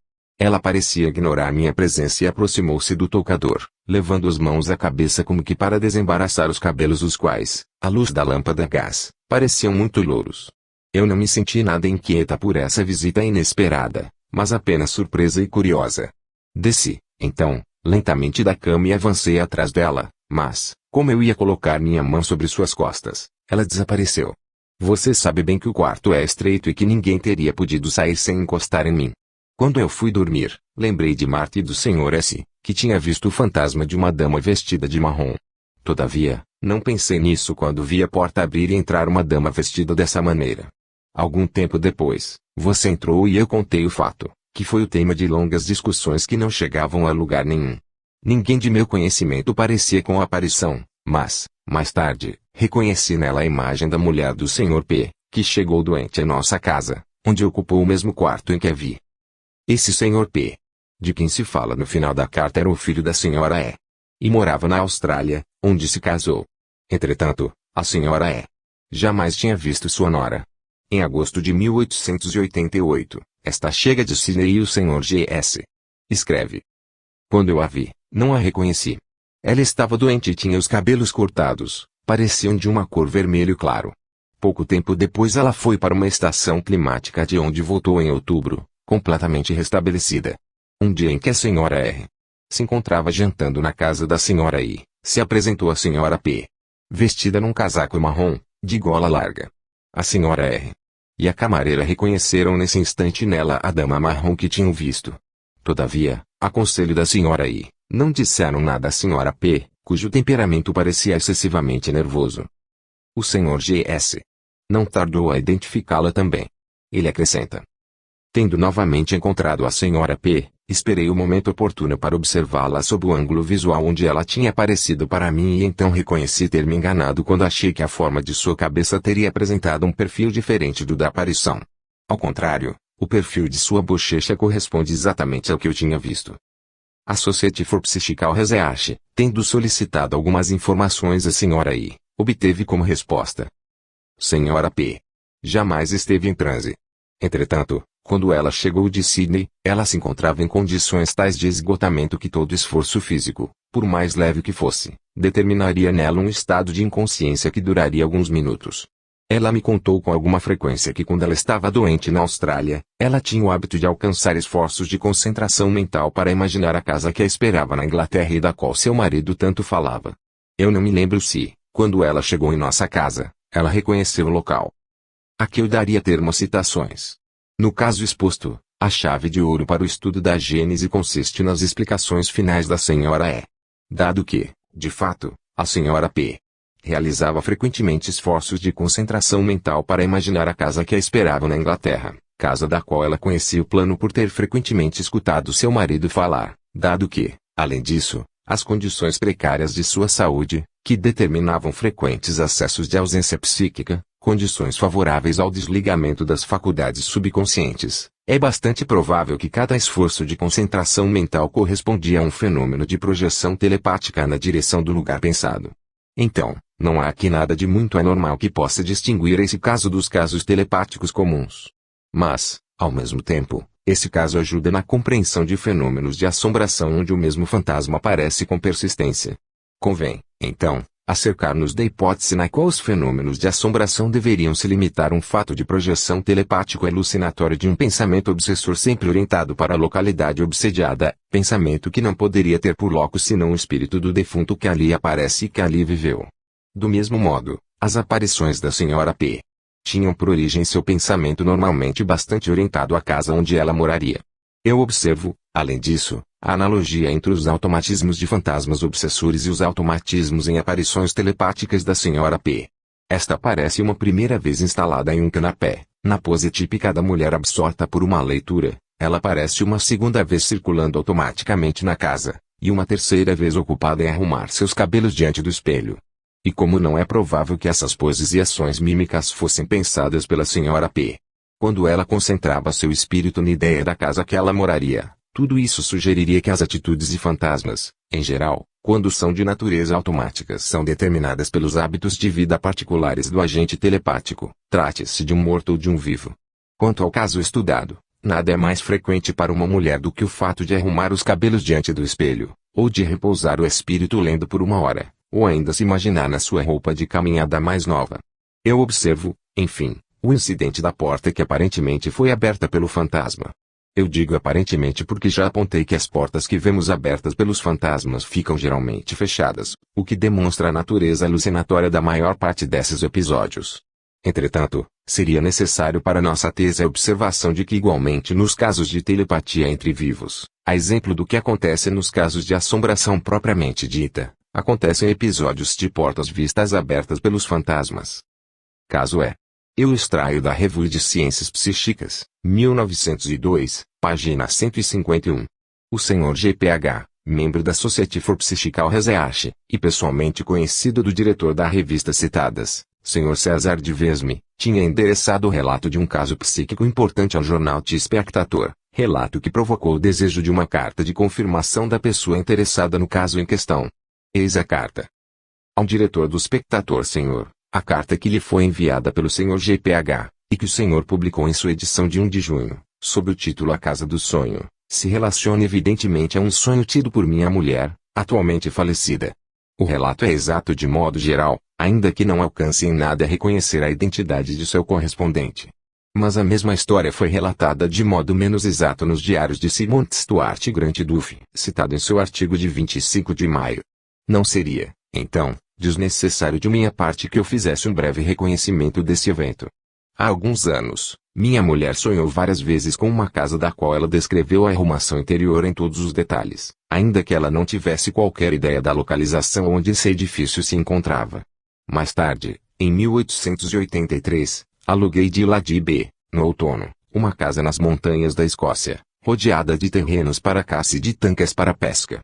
Ela parecia ignorar minha presença e aproximou-se do tocador, levando as mãos à cabeça como que para desembaraçar os cabelos, os quais, à luz da lâmpada a gás, pareciam muito louros. Eu não me senti nada inquieta por essa visita inesperada, mas apenas surpresa e curiosa. Desci, então, lentamente da cama e avancei atrás dela, mas, como eu ia colocar minha mão sobre suas costas, ela desapareceu. Você sabe bem que o quarto é estreito e que ninguém teria podido sair sem encostar em mim. Quando eu fui dormir, lembrei de Marta e do Sr. S., que tinha visto o fantasma de uma dama vestida de marrom. Todavia, não pensei nisso quando vi a porta abrir e entrar uma dama vestida dessa maneira. Algum tempo depois, você entrou e eu contei o fato, que foi o tema de longas discussões que não chegavam a lugar nenhum. Ninguém de meu conhecimento parecia com a aparição, mas, mais tarde, reconheci nela a imagem da mulher do Sr. P., que chegou doente em nossa casa, onde ocupou o mesmo quarto em que a vi. Esse Sr. P., de quem se fala no final da carta, era o filho da Sra. E. E morava na Austrália, onde se casou. Entretanto, a Sra. E. jamais tinha visto sua nora. Em agosto de 1888, esta chega de Sydney e o Sr. G.S. escreve. Quando eu a vi, não a reconheci. Ela estava doente e tinha os cabelos cortados, pareciam de uma cor vermelho claro. Pouco tempo depois ela foi para uma estação climática de onde voltou em outubro, completamente restabelecida. Um dia em que a Sra. R. se encontrava jantando na casa da Sra. I., se apresentou a Sra. P., vestida num casaco marrom, de gola larga. A Sra. R. e a camareira reconheceram nesse instante nela a dama marrom que tinham visto. Todavia, a conselho da Sra. I., não disseram nada à Sra. P., cujo temperamento parecia excessivamente nervoso. O Sr. G.S. não tardou a identificá-la também. Ele acrescenta. Tendo novamente encontrado a Sra. P., esperei o momento oportuno para observá-la sob o ângulo visual onde ela tinha aparecido para mim e então reconheci ter me enganado quando achei que a forma de sua cabeça teria apresentado um perfil diferente do da aparição. Ao contrário, o perfil de sua bochecha corresponde exatamente ao que eu tinha visto. A Society for Psychical Research, tendo solicitado algumas informações à Sra. I., obteve como resposta. Sra. P. jamais esteve em transe. Entretanto, quando ela chegou de Sydney, ela se encontrava em condições tais de esgotamento que todo esforço físico, por mais leve que fosse, determinaria nela um estado de inconsciência que duraria alguns minutos. Ela me contou com alguma frequência que quando ela estava doente na Austrália, ela tinha o hábito de alcançar esforços de concentração mental para imaginar a casa que a esperava na Inglaterra e da qual seu marido tanto falava. Eu não me lembro se, quando ela chegou em nossa casa, ela reconheceu o local. Aqui eu daria termos citações. No caso exposto, a chave de ouro para o estudo da Gênese consiste nas explicações finais da Sra. E. Dado que, de fato, a Sra. P. realizava frequentemente esforços de concentração mental para imaginar a casa que a esperava na Inglaterra, casa da qual ela conhecia o plano por ter frequentemente escutado seu marido falar, dado que, além disso, as condições precárias de sua saúde, que determinavam frequentes acessos de ausência psíquica, condições favoráveis ao desligamento das faculdades subconscientes, é bastante provável que cada esforço de concentração mental correspondia a um fenômeno de projeção telepática na direção do lugar pensado. Então, não há aqui nada de muito anormal que possa distinguir esse caso dos casos telepáticos comuns. Mas, ao mesmo tempo, esse caso ajuda na compreensão de fenômenos de assombração onde o mesmo fantasma aparece com persistência. Convém, então, acercar-nos da hipótese na qual os fenômenos de assombração deveriam se limitar a um fato de projeção telepático alucinatório de um pensamento obsessor sempre orientado para a localidade obsediada, pensamento que não poderia ter por locus senão o espírito do defunto que ali aparece e que ali viveu. Do mesmo modo, as aparições da Sra. P. tinham por origem seu pensamento normalmente bastante orientado à casa onde ela moraria. Eu observo, além disso, a analogia entre os automatismos de fantasmas obsessores e os automatismos em aparições telepáticas da Sra. P. Esta aparece uma primeira vez instalada em um canapé, na pose típica da mulher absorta por uma leitura, ela aparece uma segunda vez circulando automaticamente na casa, e uma terceira vez ocupada em arrumar seus cabelos diante do espelho. E como não é provável que essas poses e ações mímicas fossem pensadas pela Sra. P. quando ela concentrava seu espírito na ideia da casa que ela moraria, tudo isso sugeriria que as atitudes de fantasmas, em geral, quando são de natureza automática, são determinadas pelos hábitos de vida particulares do agente telepático, trate-se de um morto ou de um vivo. Quanto ao caso estudado, Nada é mais frequente para uma mulher do que o fato de arrumar os cabelos diante do espelho, ou de repousar o espírito lendo por uma hora, ou ainda se imaginar na sua roupa de caminhada mais nova. Eu observo, enfim, o incidente da porta que aparentemente foi aberta pelo fantasma. Eu digo aparentemente porque já apontei que as portas que vemos abertas pelos fantasmas ficam geralmente fechadas, o que demonstra a natureza alucinatória da maior parte desses episódios. Entretanto, seria necessário para nossa tese a observação de que igualmente nos casos de telepatia entre vivos, a exemplo do que acontece nos casos de assombração propriamente dita, acontecem episódios de portas vistas abertas pelos fantasmas. Caso é. Eu extraio da Revue de Ciências Psíquicas, 1902, página 151. O Sr. G.P.H., membro da Society for Psychical Research, e pessoalmente conhecido do diretor da revista citadas, Sr. César de Vesme, tinha endereçado o relato de um caso psíquico importante ao jornal The Spectator, relato que provocou o desejo de uma carta de confirmação da pessoa interessada no caso em questão. Eis a carta. Ao diretor do Spectator, Sr. A carta que lhe foi enviada pelo Sr. G.P.H., e que o senhor publicou em sua edição de 1 de junho, sob o título A Casa do Sonho, se relaciona evidentemente a um sonho tido por minha mulher, atualmente falecida. O relato é exato de modo geral, ainda que não alcance em nada a reconhecer a identidade de seu correspondente. Mas a mesma história foi relatada de modo menos exato nos diários de Simon Stuart Grant Duff, citado em seu artigo de 25 de maio. Não seria, então, desnecessário de minha parte que eu fizesse um breve reconhecimento desse evento. Há alguns anos, minha mulher sonhou várias vezes com uma casa da qual ela descreveu a arrumação interior em todos os detalhes, ainda que ela não tivesse qualquer ideia da localização onde esse edifício se encontrava. Mais tarde, em 1883, aluguei de Lady B, no outono, uma casa nas montanhas da Escócia, rodeada de terrenos para caça e de tanques para pesca.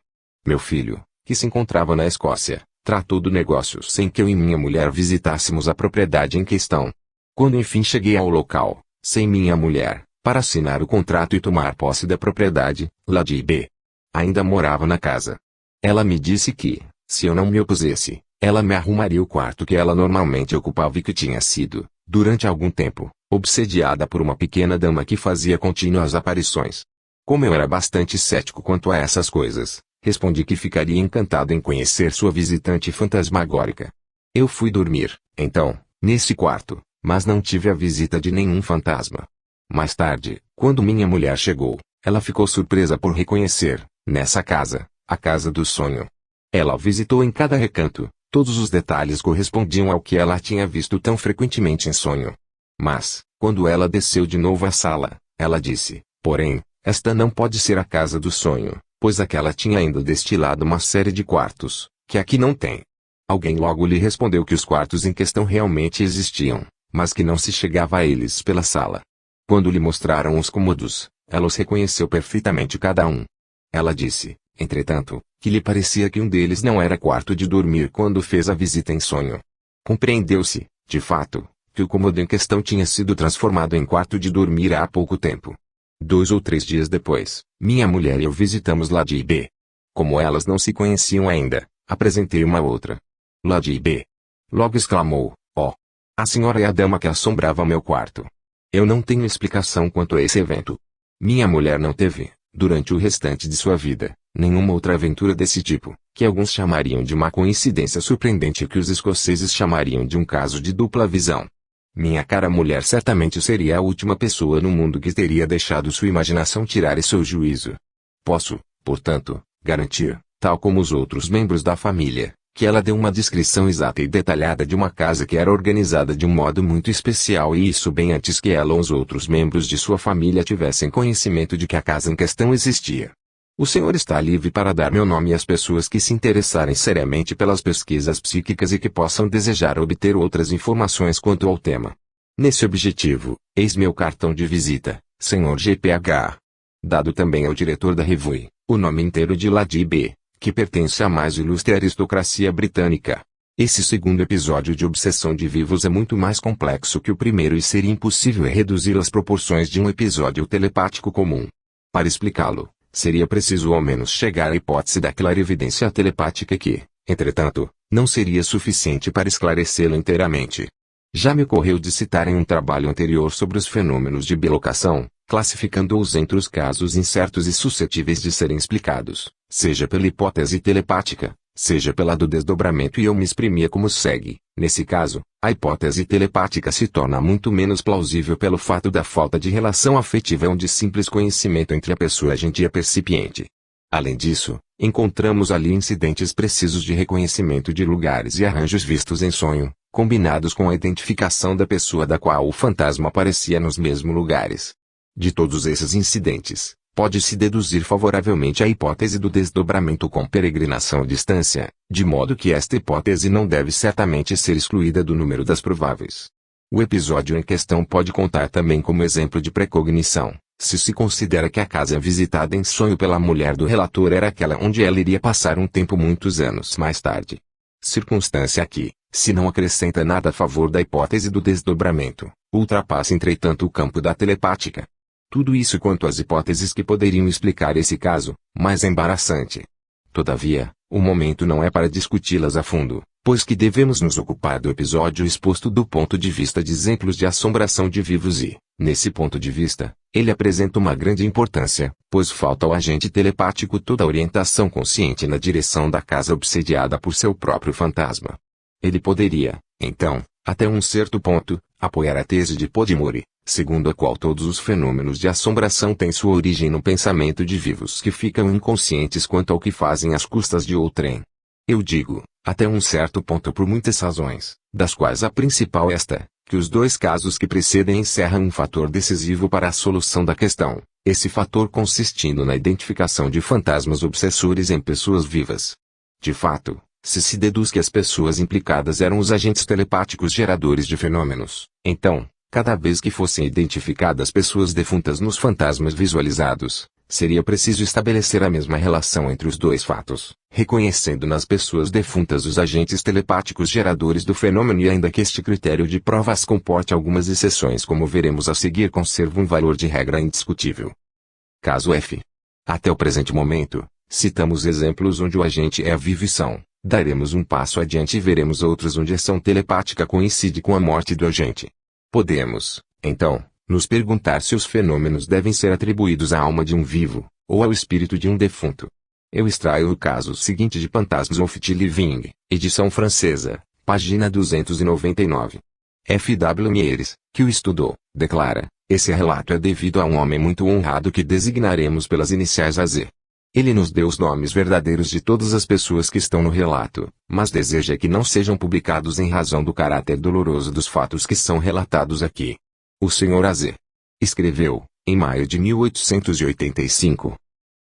Meu filho, que se encontrava na Escócia, tratou do negócio sem que eu e minha mulher visitássemos a propriedade em questão. Quando enfim cheguei ao local, sem minha mulher, para assinar o contrato e tomar posse da propriedade, Lady B ainda morava na casa. Ela me disse que, se eu não me opusesse, ela me arrumaria o quarto que ela normalmente ocupava e que tinha sido, durante algum tempo, obsediada por uma pequena dama que fazia contínuas aparições. Como eu era bastante cético quanto a essas coisas, respondi que ficaria encantado em conhecer sua visitante fantasmagórica. Eu fui dormir, então, nesse quarto, mas não tive a visita de nenhum fantasma. Mais tarde, quando minha mulher chegou, ela ficou surpresa por reconhecer, nessa casa, a casa do sonho. Ela o visitou em cada recanto, todos os detalhes correspondiam ao que ela tinha visto tão frequentemente em sonho. Mas, quando ela desceu de novo à sala, ela disse, porém, esta não pode ser a casa do sonho, pois aquela tinha ainda destilado uma série de quartos, que aqui não tem. Alguém logo lhe respondeu que os quartos em questão realmente existiam, mas que não se chegava a eles pela sala. Quando lhe mostraram os cômodos, ela os reconheceu perfeitamente cada um. Ela disse, entretanto, que lhe parecia que um deles não era quarto de dormir quando fez a visita em sonho. Compreendeu-se, de fato, que o cômodo em questão tinha sido transformado em quarto de dormir há pouco tempo. 2 ou 3 dias depois, minha mulher e eu visitamos Lady B. Como elas não se conheciam ainda, apresentei uma outra. Lady B logo exclamou, a senhora é a dama que assombrava meu quarto. Eu não tenho explicação quanto a esse evento. Minha mulher não teve, durante o restante de sua vida, nenhuma outra aventura desse tipo, que alguns chamariam de uma coincidência surpreendente e que os escoceses chamariam de um caso de dupla visão. Minha cara mulher certamente seria a última pessoa no mundo que teria deixado sua imaginação tirar seu juízo. Posso, portanto, garantir, tal como os outros membros da família, que ela deu uma descrição exata e detalhada de uma casa que era organizada de um modo muito especial e isso bem antes que ela ou os outros membros de sua família tivessem conhecimento de que a casa em questão existia. O senhor está livre para dar meu nome às pessoas que se interessarem seriamente pelas pesquisas psíquicas e que possam desejar obter outras informações quanto ao tema. Nesse objetivo, eis meu cartão de visita, Sr. G.P.H. Dado também ao diretor da Revue, o nome inteiro de Lady B, que pertence à mais ilustre aristocracia britânica. Esse segundo episódio de Obsessão de Vivos é muito mais complexo que o primeiro e seria impossível reduzir às proporções de um episódio telepático comum. Para explicá-lo, seria preciso ao menos chegar à hipótese da clarividência telepática que, entretanto, não seria suficiente para esclarecê-lo inteiramente. Já me ocorreu de citar em um trabalho anterior sobre os fenômenos de bilocação, classificando-os entre os casos incertos e suscetíveis de serem explicados, seja pela hipótese telepática, seja pela do desdobramento, e eu me exprimia como segue. Nesse caso, a hipótese telepática se torna muito menos plausível pelo fato da falta de relação afetiva ou de simples conhecimento entre a pessoa agente e a percipiente. Além disso, encontramos ali incidentes precisos de reconhecimento de lugares e arranjos vistos em sonho, combinados com a identificação da pessoa da qual o fantasma aparecia nos mesmos lugares. De todos esses incidentes, pode-se deduzir favoravelmente a hipótese do desdobramento com peregrinação à distância, de modo que esta hipótese não deve certamente ser excluída do número das prováveis. O episódio em questão pode contar também como exemplo de precognição, se considera que a casa visitada em sonho pela mulher do relator era aquela onde ela iria passar um tempo muitos anos mais tarde. Circunstância que, se não acrescenta nada a favor da hipótese do desdobramento, ultrapassa entretanto o campo da telepática. Tudo isso quanto às hipóteses que poderiam explicar esse caso, mais embaraçante. Todavia, o momento não é para discuti-las a fundo, pois que devemos nos ocupar do episódio exposto do ponto de vista de exemplos de assombração de vivos e, nesse ponto de vista, ele apresenta uma grande importância, pois falta ao agente telepático toda a orientação consciente na direção da casa obsediada por seu próprio fantasma. Ele poderia, então, até um certo ponto, apoiar a tese de Podimori, segundo a qual todos os fenômenos de assombração têm sua origem no pensamento de vivos que ficam inconscientes quanto ao que fazem às custas de outrem. Eu digo, até um certo ponto por muitas razões, das quais a principal é esta, que os dois casos que precedem encerram um fator decisivo para a solução da questão, esse fator consistindo na identificação de fantasmas obsessores em pessoas vivas. De fato, se deduz que as pessoas implicadas eram os agentes telepáticos geradores de fenômenos, então, cada vez que fossem identificadas pessoas defuntas nos fantasmas visualizados, seria preciso estabelecer a mesma relação entre os dois fatos, reconhecendo nas pessoas defuntas os agentes telepáticos geradores do fenômeno, e ainda que este critério de provas comporte algumas exceções, como veremos a seguir, conserva um valor de regra indiscutível. Caso F. Até o presente momento, citamos exemplos onde o agente é vivo e são. Daremos um passo adiante e veremos outros onde a ação telepática coincide com a morte do agente. Podemos, então, nos perguntar se os fenômenos devem ser atribuídos à alma de um vivo, ou ao espírito de um defunto. Eu extraio o caso seguinte de Phantasms of the Living, edição francesa, página 299. F. W. Mieres, que o estudou, declara, esse relato é devido a um homem muito honrado que designaremos pelas iniciais AZ. Ele nos deu os nomes verdadeiros de todas as pessoas que estão no relato, mas deseja que não sejam publicados em razão do caráter doloroso dos fatos que são relatados aqui. O Sr. AZ escreveu, em maio de 1885.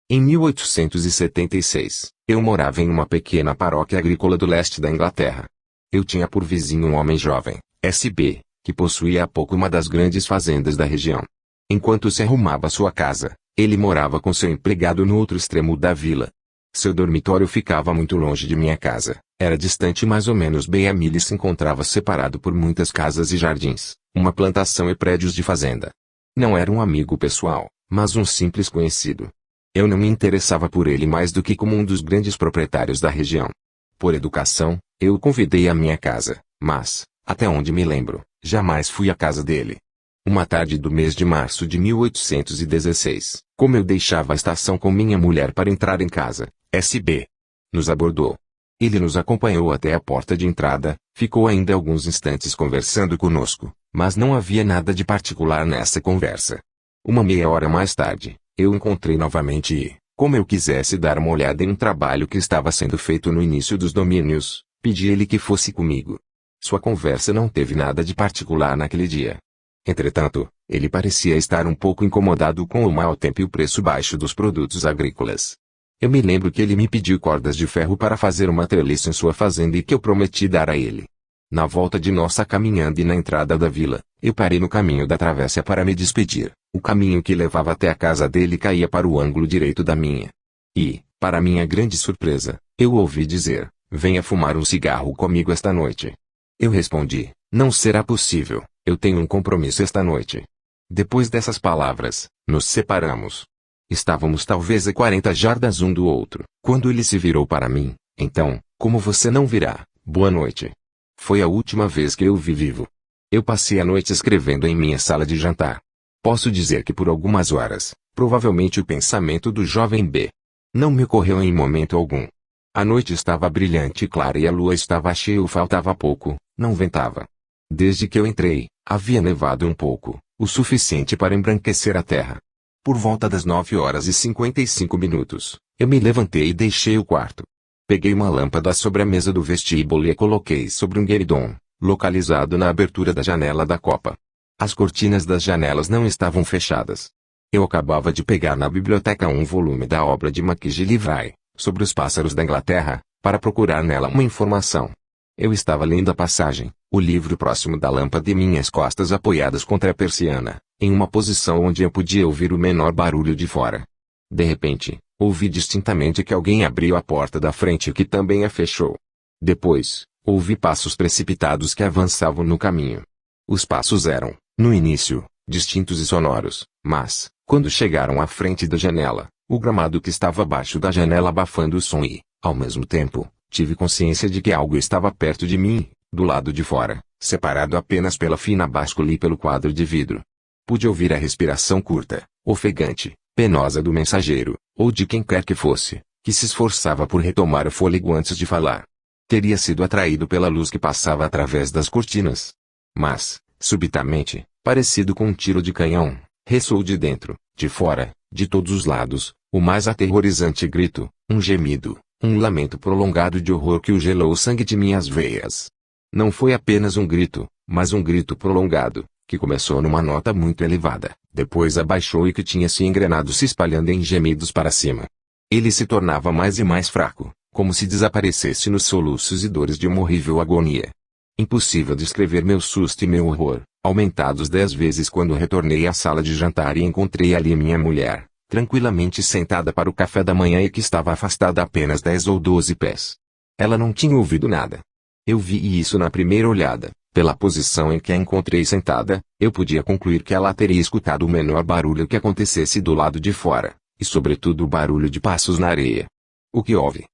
Em 1876, eu morava em uma pequena paróquia agrícola do leste da Inglaterra. Eu tinha por vizinho um homem jovem, S.B., que possuía há pouco uma das grandes fazendas da região. Enquanto se arrumava sua casa, ele morava com seu empregado no outro extremo da vila. Seu dormitório ficava muito longe de minha casa, era distante mais ou menos meia milha e se encontrava separado por muitas casas e jardins, uma plantação e prédios de fazenda. Não era um amigo pessoal, mas um simples conhecido. Eu não me interessava por ele mais do que como um dos grandes proprietários da região. Por educação, eu o convidei à minha casa, mas, até onde me lembro, jamais fui à casa dele. Uma tarde do mês de março de 1816, como eu deixava a estação com minha mulher para entrar em casa, S.B. nos abordou. Ele nos acompanhou até a porta de entrada, ficou ainda alguns instantes conversando conosco, mas não havia nada de particular nessa conversa. Uma meia hora mais tarde, eu o encontrei novamente e, como eu quisesse dar uma olhada em um trabalho que estava sendo feito no início dos domínios, pedi-lhe que fosse comigo. Sua conversa não teve nada de particular naquele dia. Entretanto, ele parecia estar um pouco incomodado com o mau tempo e o preço baixo dos produtos agrícolas. Eu me lembro que ele me pediu cordas de ferro para fazer uma treliça em sua fazenda e que eu prometi dar a ele. Na volta de nossa caminhada e na entrada da vila, eu parei no caminho da travessa para me despedir. O caminho que levava até a casa dele caía para o ângulo direito da minha. E, para minha grande surpresa, eu ouvi dizer, venha fumar um cigarro comigo esta noite. Eu respondi, não será possível. Eu tenho um compromisso esta noite. Depois dessas palavras, nos separamos. Estávamos talvez a 40 jardas um do outro, quando ele se virou para mim. Então, como você não virá, boa noite. Foi a última vez que eu o vi vivo. Eu passei a noite escrevendo em minha sala de jantar. Posso dizer que por algumas horas, provavelmente o pensamento do jovem B não me ocorreu em momento algum. A noite estava brilhante e clara e a lua estava cheia, faltava pouco, não ventava. Desde que eu entrei, havia nevado um pouco, o suficiente para embranquecer a terra. Por volta das 9h55, eu me levantei e deixei o quarto. Peguei uma lâmpada sobre a mesa do vestíbulo e a coloquei sobre um gueridon, localizado na abertura da janela da copa. As cortinas das janelas não estavam fechadas. Eu acabava de pegar na biblioteca um volume da obra de Mackenzie Livray, sobre os pássaros da Inglaterra, para procurar nela uma informação. Eu estava lendo a passagem, o livro próximo da lâmpada e minhas costas apoiadas contra a persiana, em uma posição onde eu podia ouvir o menor barulho de fora. De repente, ouvi distintamente que alguém abriu a porta da frente e que também a fechou. Depois, ouvi passos precipitados que avançavam no caminho. Os passos eram, no início, distintos e sonoros, mas, quando chegaram à frente da janela, o gramado que estava abaixo da janela abafando o som e, ao mesmo tempo, tive consciência de que algo estava perto de mim, do lado de fora, separado apenas pela fina báscula e pelo quadro de vidro. Pude ouvir a respiração curta, ofegante, penosa do mensageiro, ou de quem quer que fosse, que se esforçava por retomar o fôlego antes de falar. Teria sido atraído pela luz que passava através das cortinas. Mas, subitamente, parecido com um tiro de canhão, ressoou de dentro, de fora, de todos os lados, o mais aterrorizante grito, um gemido, um lamento prolongado de horror que gelou o sangue de minhas veias. Não foi apenas um grito, mas um grito prolongado, que começou numa nota muito elevada, depois abaixou e que tinha se engrenado se espalhando em gemidos para cima. Ele se tornava mais e mais fraco, como se desaparecesse nos soluços e dores de uma horrível agonia. Impossível descrever meu susto e meu horror, aumentados 10 vezes quando retornei à sala de jantar e encontrei ali minha mulher, tranquilamente sentada para o café da manhã e que estava afastada apenas 10 ou 12 pés. Ela não tinha ouvido nada. Eu vi isso na primeira olhada. Pela posição em que a encontrei sentada, eu podia concluir que ela teria escutado o menor barulho que acontecesse do lado de fora, e sobretudo o barulho de passos na areia. O que houve?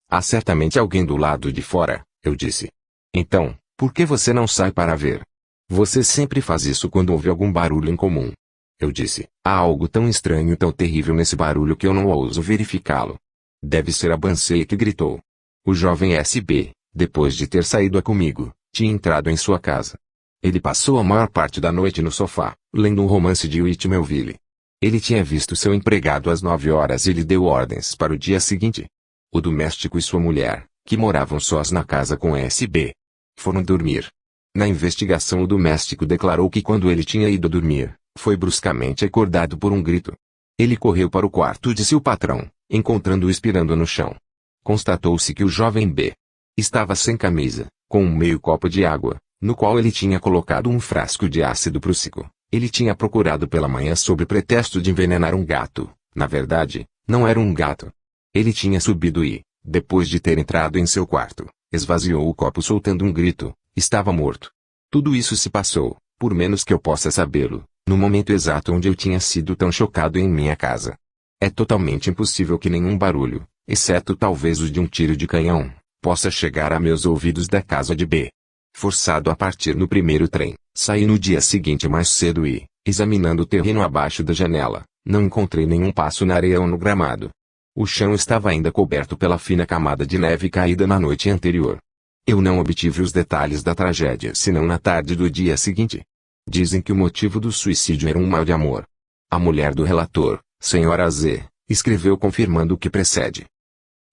Há certamente alguém do lado de fora, eu disse. Então, por que você não sai para ver? Você sempre faz isso quando ouve algum barulho incomum. Eu disse, há algo tão estranho e tão terrível nesse barulho que eu não ouso verificá-lo. Deve ser a Bansea que gritou. O jovem S.B., depois de ter saído comigo, tinha entrado em sua casa. Ele passou a maior parte da noite no sofá, lendo um romance de Whit Melville. Ele tinha visto seu empregado às 9 horas e lhe deu ordens para o dia seguinte. O doméstico e sua mulher, que moravam sós na casa com S.B., foram dormir. Na investigação o doméstico declarou que quando ele tinha ido dormir, foi bruscamente acordado por um grito. Ele correu para o quarto de seu patrão, encontrando-o expirando no chão. Constatou-se que o jovem B. estava sem camisa, com um meio copo de água, no qual ele tinha colocado um frasco de ácido prússico. Ele tinha procurado pela manhã sob pretexto de envenenar um gato. Na verdade, não era um gato. Ele tinha subido e, depois de ter entrado em seu quarto, esvaziou o copo soltando um grito. Estava morto. Tudo isso se passou, por menos que eu possa sabê-lo, no momento exato onde eu tinha sido tão chocado em minha casa. É totalmente impossível que nenhum barulho, exceto talvez o de um tiro de canhão, possa chegar a meus ouvidos da casa de B. Forçado a partir no primeiro trem, saí no dia seguinte mais cedo e, examinando o terreno abaixo da janela, não encontrei nenhum passo na areia ou no gramado. O chão estava ainda coberto pela fina camada de neve caída na noite anterior. Eu não obtive os detalhes da tragédia senão na tarde do dia seguinte. Dizem que o motivo do suicídio era um mal de amor. A mulher do relator, Sra. Z., escreveu confirmando o que precede.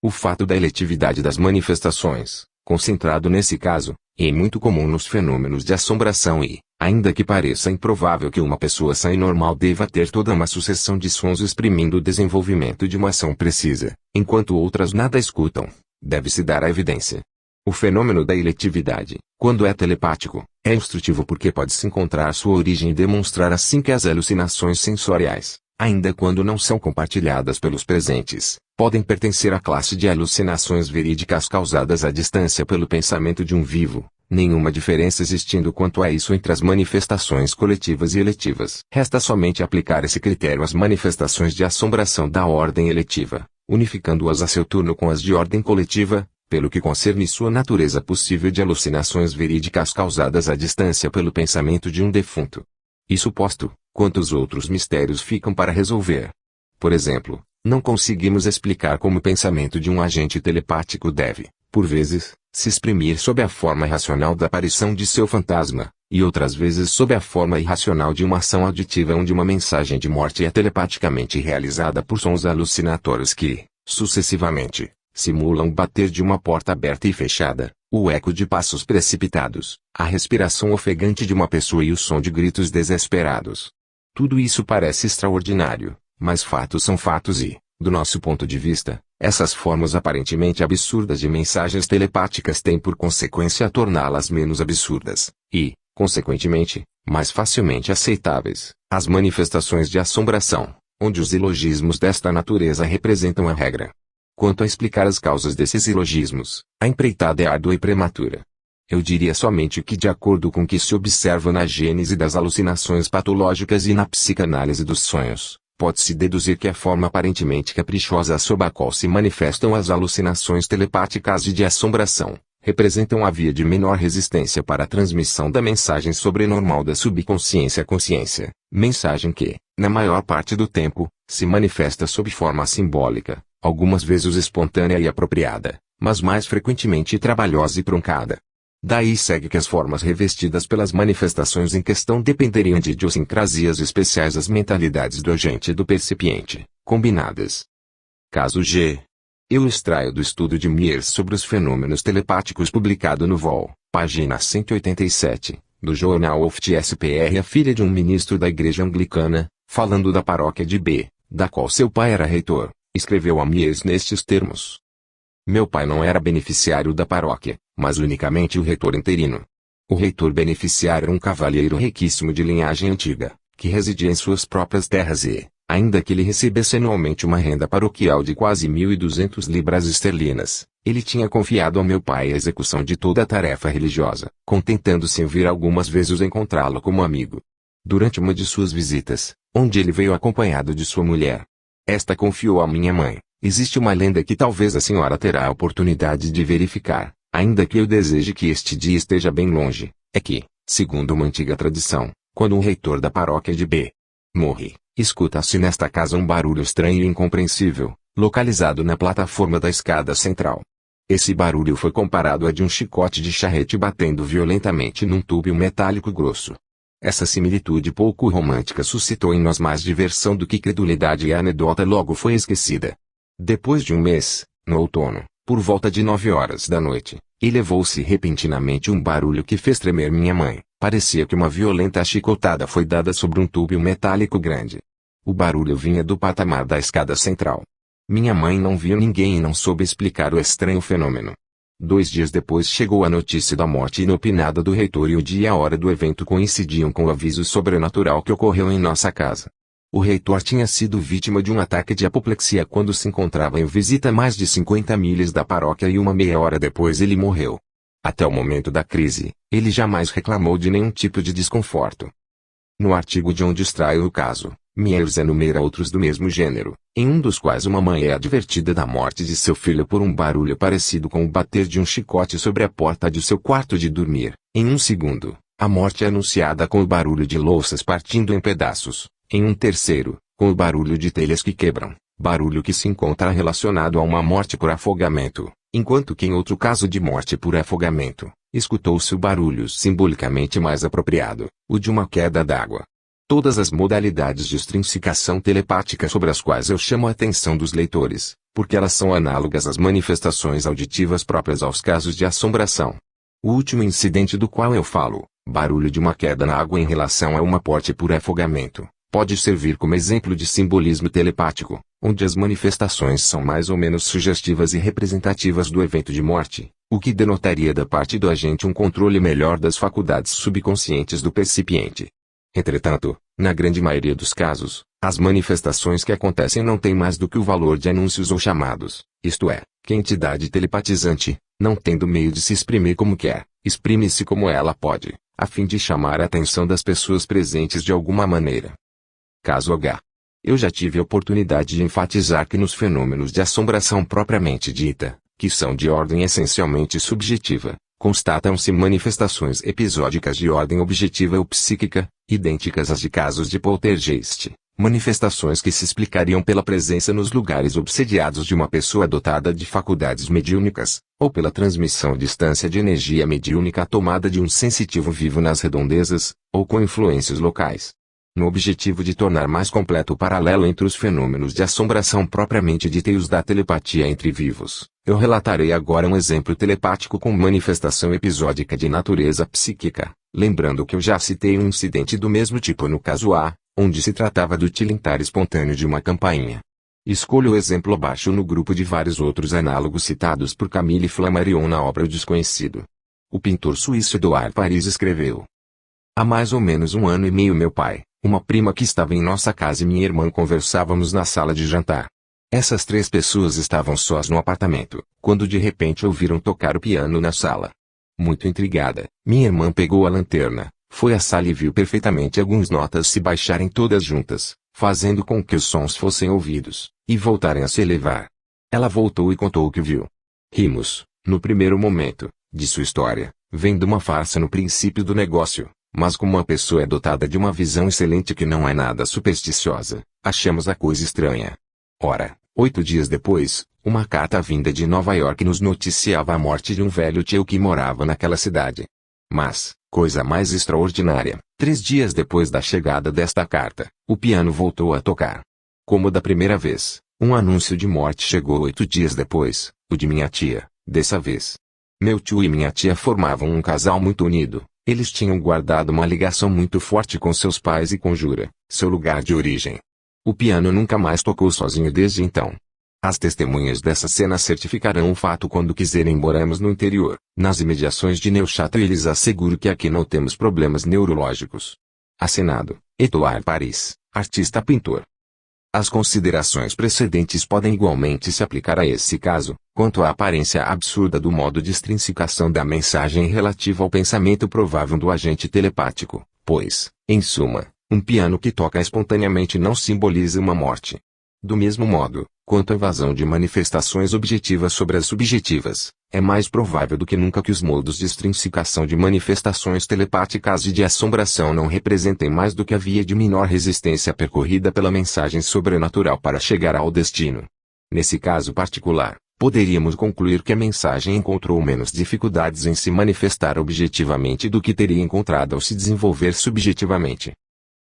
O fato da eletividade das manifestações, concentrado nesse caso, é muito comum nos fenômenos de assombração e, ainda que pareça improvável que uma pessoa sã e normal deva ter toda uma sucessão de sons exprimindo o desenvolvimento de uma ação precisa, enquanto outras nada escutam, deve-se dar a evidência. O fenômeno da eletividade, quando é telepático, é instrutivo porque pode-se encontrar sua origem e demonstrar assim que as alucinações sensoriais, ainda quando não são compartilhadas pelos presentes, podem pertencer à classe de alucinações verídicas causadas à distância pelo pensamento de um vivo, nenhuma diferença existindo quanto a isso entre as manifestações coletivas e eletivas. Resta somente aplicar esse critério às manifestações de assombração da ordem eletiva, unificando-as a seu turno com as de ordem coletiva, pelo que concerne sua natureza possível de alucinações verídicas causadas à distância pelo pensamento de um defunto. Isso posto, quantos outros mistérios ficam para resolver? Por exemplo, não conseguimos explicar como o pensamento de um agente telepático deve, por vezes, se exprimir sob a forma racional da aparição de seu fantasma, e outras vezes sob a forma irracional de uma ação auditiva onde uma mensagem de morte é telepaticamente realizada por sons alucinatórios que, sucessivamente, simulam o bater de uma porta aberta e fechada, o eco de passos precipitados, a respiração ofegante de uma pessoa e o som de gritos desesperados. Tudo isso parece extraordinário, mas fatos são fatos e, do nosso ponto de vista, essas formas aparentemente absurdas de mensagens telepáticas têm por consequência torná-las menos absurdas, e, consequentemente, mais facilmente aceitáveis, as manifestações de assombração, onde os silogismos desta natureza representam a regra. Quanto a explicar as causas desses silogismos, a empreitada é árdua e prematura. Eu diria somente que, de acordo com o que se observa na gênese das alucinações patológicas e na psicanálise dos sonhos, pode-se deduzir que a forma aparentemente caprichosa sob a qual se manifestam as alucinações telepáticas e de assombração, representam a via de menor resistência para a transmissão da mensagem sobrenormal da subconsciência à consciência, mensagem que, na maior parte do tempo, se manifesta sob forma simbólica, algumas vezes espontânea e apropriada, mas mais frequentemente trabalhosa e truncada. Daí segue que as formas revestidas pelas manifestações em questão dependeriam de idiosincrasias especiais às mentalidades do agente e do percipiente, combinadas. Caso G. Eu extraio do estudo de Mears sobre os fenômenos telepáticos publicado no Vol, página 187, do jornal of TSPR. A filha de um ministro da Igreja Anglicana, falando da paróquia de B, da qual seu pai era reitor, escreveu a Mears nestes termos. Meu pai não era beneficiário da paróquia, mas unicamente o reitor interino. O reitor beneficiário era um cavalheiro riquíssimo de linhagem antiga, que residia em suas próprias terras e, ainda que ele recebesse anualmente uma renda paroquial de quase 1.200 libras esterlinas, ele tinha confiado ao meu pai a execução de toda a tarefa religiosa, contentando-se em vir algumas vezes encontrá-lo como amigo. Durante uma de suas visitas, onde ele veio acompanhado de sua mulher, esta confiou à minha mãe. Existe uma lenda que talvez a senhora terá a oportunidade de verificar, ainda que eu deseje que este dia esteja bem longe, é que, segundo uma antiga tradição, quando um reitor da paróquia de B. morre, escuta-se nesta casa um barulho estranho e incompreensível, localizado na plataforma da escada central. Esse barulho foi comparado a de um chicote de charrete batendo violentamente num tubo metálico grosso. Essa similitude pouco romântica suscitou em nós mais diversão do que credulidade e a anedota logo foi esquecida. Depois de um mês, no outono, por volta de 9 horas da noite, elevou-se repentinamente um barulho que fez tremer minha mãe. Parecia que uma violenta chicotada foi dada sobre um tubo metálico grande. O barulho vinha do patamar da escada central. Minha mãe não viu ninguém e não soube explicar o estranho fenômeno. 2 dias depois chegou a notícia da morte inopinada do reitor e o dia e a hora do evento coincidiam com o aviso sobrenatural que ocorreu em nossa casa. O reitor tinha sido vítima de um ataque de apoplexia quando se encontrava em visita a mais de 50 milhas da paróquia e uma meia hora depois ele morreu. Até o momento da crise, ele jamais reclamou de nenhum tipo de desconforto. No artigo de onde extraio o caso, Mears enumera outros do mesmo gênero, em um dos quais uma mãe é advertida da morte de seu filho por um barulho parecido com o bater de um chicote sobre a porta de seu quarto de dormir. Em um segundo, a morte é anunciada com o barulho de louças partindo em pedaços. Em um terceiro, com o barulho de telhas que quebram, barulho que se encontra relacionado a uma morte por afogamento, enquanto que em outro caso de morte por afogamento, escutou-se o barulho simbolicamente mais apropriado, o de uma queda d'água. Todas as modalidades de extrinsicação telepática sobre as quais eu chamo a atenção dos leitores, porque elas são análogas às manifestações auditivas próprias aos casos de assombração. O último incidente do qual eu falo, barulho de uma queda na água em relação a uma morte por afogamento, pode servir como exemplo de simbolismo telepático, onde as manifestações são mais ou menos sugestivas e representativas do evento de morte, o que denotaria da parte do agente um controle melhor das faculdades subconscientes do percipiente. Entretanto, na grande maioria dos casos, as manifestações que acontecem não têm mais do que o valor de anúncios ou chamados, isto é, que a entidade telepatizante, não tendo meio de se exprimir como quer, exprime-se como ela pode, a fim de chamar a atenção das pessoas presentes de alguma maneira. Caso H. Eu já tive a oportunidade de enfatizar que nos fenômenos de assombração propriamente dita, que são de ordem essencialmente subjetiva, constatam-se manifestações episódicas de ordem objetiva ou psíquica, idênticas às de casos de poltergeist, manifestações que se explicariam pela presença nos lugares obsediados de uma pessoa dotada de faculdades mediúnicas, ou pela transmissão à distância de energia mediúnica tomada de um sensitivo vivo nas redondezas, ou com influências locais. No objetivo de tornar mais completo o paralelo entre os fenômenos de assombração propriamente dita e os da telepatia entre vivos, eu relatarei agora um exemplo telepático com manifestação episódica de natureza psíquica, lembrando que eu já citei um incidente do mesmo tipo no caso A, onde se tratava do tilintar espontâneo de uma campainha. Escolho o exemplo abaixo no grupo de vários outros análogos citados por Camille Flammarion na obra O Desconhecido. O pintor suíço Édouard Paris escreveu: há mais ou menos 1 ano e meio meu pai, uma prima que estava em nossa casa e minha irmã conversávamos na sala de jantar. Essas 3 pessoas estavam sós no apartamento, quando de repente ouviram tocar o piano na sala. Muito intrigada, minha irmã pegou a lanterna, foi à sala e viu perfeitamente algumas notas se baixarem todas juntas, fazendo com que os sons fossem ouvidos, e voltarem a se elevar. Ela voltou e contou o que viu. Rimos, no primeiro momento, de sua história, vendo uma farsa no princípio do negócio, mas como uma pessoa é dotada de uma visão excelente que não é nada supersticiosa, achamos a coisa estranha. Ora, 8 dias depois, uma carta vinda de Nova York nos noticiava a morte de um velho tio que morava naquela cidade. Mas, coisa mais extraordinária, 3 dias depois da chegada desta carta, o piano voltou a tocar. Como da primeira vez, um anúncio de morte chegou 8 dias depois, o de minha tia, dessa vez. Meu tio e minha tia formavam um casal muito unido, eles tinham guardado uma ligação muito forte com seus pais e com Jura, seu lugar de origem. O piano nunca mais tocou sozinho desde então. As testemunhas dessa cena certificarão o fato quando quiserem. Moramos no interior, nas imediações de Neuchâtel e lhes asseguro que aqui não temos problemas neurológicos. Assinado, Édouard Paris, artista-pintor. As considerações precedentes podem igualmente se aplicar a esse caso, quanto à aparência absurda do modo de extrinsicação da mensagem relativa ao pensamento provável do agente telepático, pois, em suma, um piano que toca espontaneamente não simboliza uma morte. Do mesmo modo, quanto à invasão de manifestações objetivas sobre as subjetivas, é mais provável do que nunca que os modos de extrinsicação de manifestações telepáticas e de assombração não representem mais do que a via de menor resistência percorrida pela mensagem sobrenatural para chegar ao destino. Nesse caso particular, poderíamos concluir que a mensagem encontrou menos dificuldades em se manifestar objetivamente do que teria encontrado ao se desenvolver subjetivamente.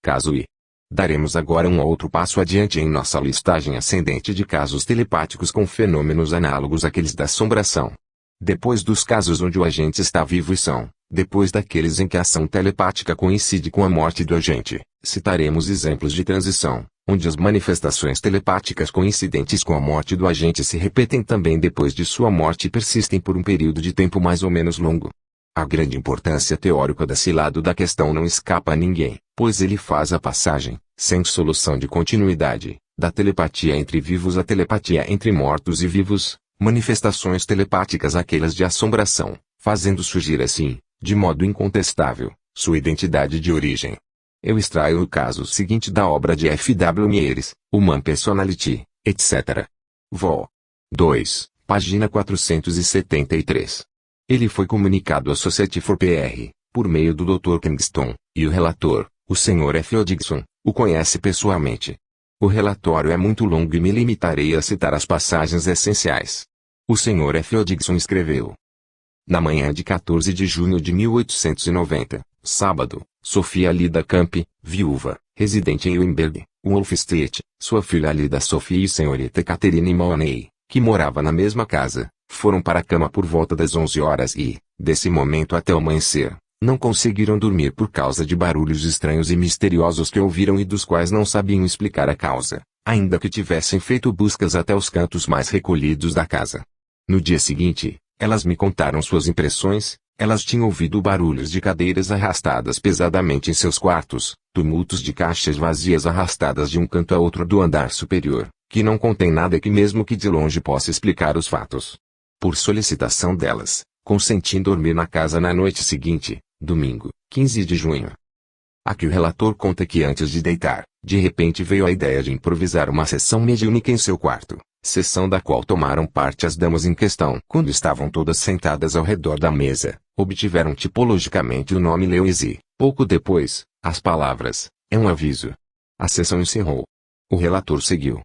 Caso I. Daremos agora um outro passo adiante em nossa listagem ascendente de casos telepáticos com fenômenos análogos àqueles da assombração. Depois dos casos onde o agente está vivo e são, depois daqueles em que a ação telepática coincide com a morte do agente, citaremos exemplos de transição, onde as manifestações telepáticas coincidentes com a morte do agente se repetem também depois de sua morte e persistem por um período de tempo mais ou menos longo. A grande importância teórica desse lado da questão não escapa a ninguém, pois ele faz a passagem, sem solução de continuidade, da telepatia entre vivos à telepatia entre mortos e vivos, manifestações telepáticas àquelas de assombração, fazendo surgir assim, de modo incontestável, sua identidade de origem. Eu extraio o caso seguinte da obra de F. W. Mieres, Human Personality, etc. Vol. 2, página 473. Ele foi comunicado à Society for PR, por meio do Dr. Kingston, e o relator, o Sr. F. O. Dixon, o conhece pessoalmente. O relatório é muito longo e me limitarei a citar as passagens essenciais. O Sr. F. O. Dixon escreveu: na manhã de 14 de junho de 1890, sábado, Sofia Lida Camp, viúva, residente em Wimberg, Wolf Street, sua filha Lida Sophie e senhorita Catherine Mahoney, que morava na mesma casa, foram para a cama por volta das 11 horas e, desse momento até o amanhecer, não conseguiram dormir por causa de barulhos estranhos e misteriosos que ouviram e dos quais não sabiam explicar a causa, ainda que tivessem feito buscas até os cantos mais recolhidos da casa. No dia seguinte, elas me contaram suas impressões. Elas tinham ouvido barulhos de cadeiras arrastadas pesadamente em seus quartos, tumultos de caixas vazias arrastadas de um canto a outro do andar superior, que não contém nada que mesmo que de longe possa explicar os fatos. Por solicitação delas, consenti em dormir na casa na noite seguinte, domingo, 15 de junho. Aqui o relator conta que antes de deitar, de repente veio a ideia de improvisar uma sessão mediúnica em seu quarto, sessão da qual tomaram parte as damas em questão. Quando estavam todas sentadas ao redor da mesa, obtiveram tipologicamente o nome Lewis. Pouco depois, as palavras, é um aviso. A sessão encerrou. O relator seguiu.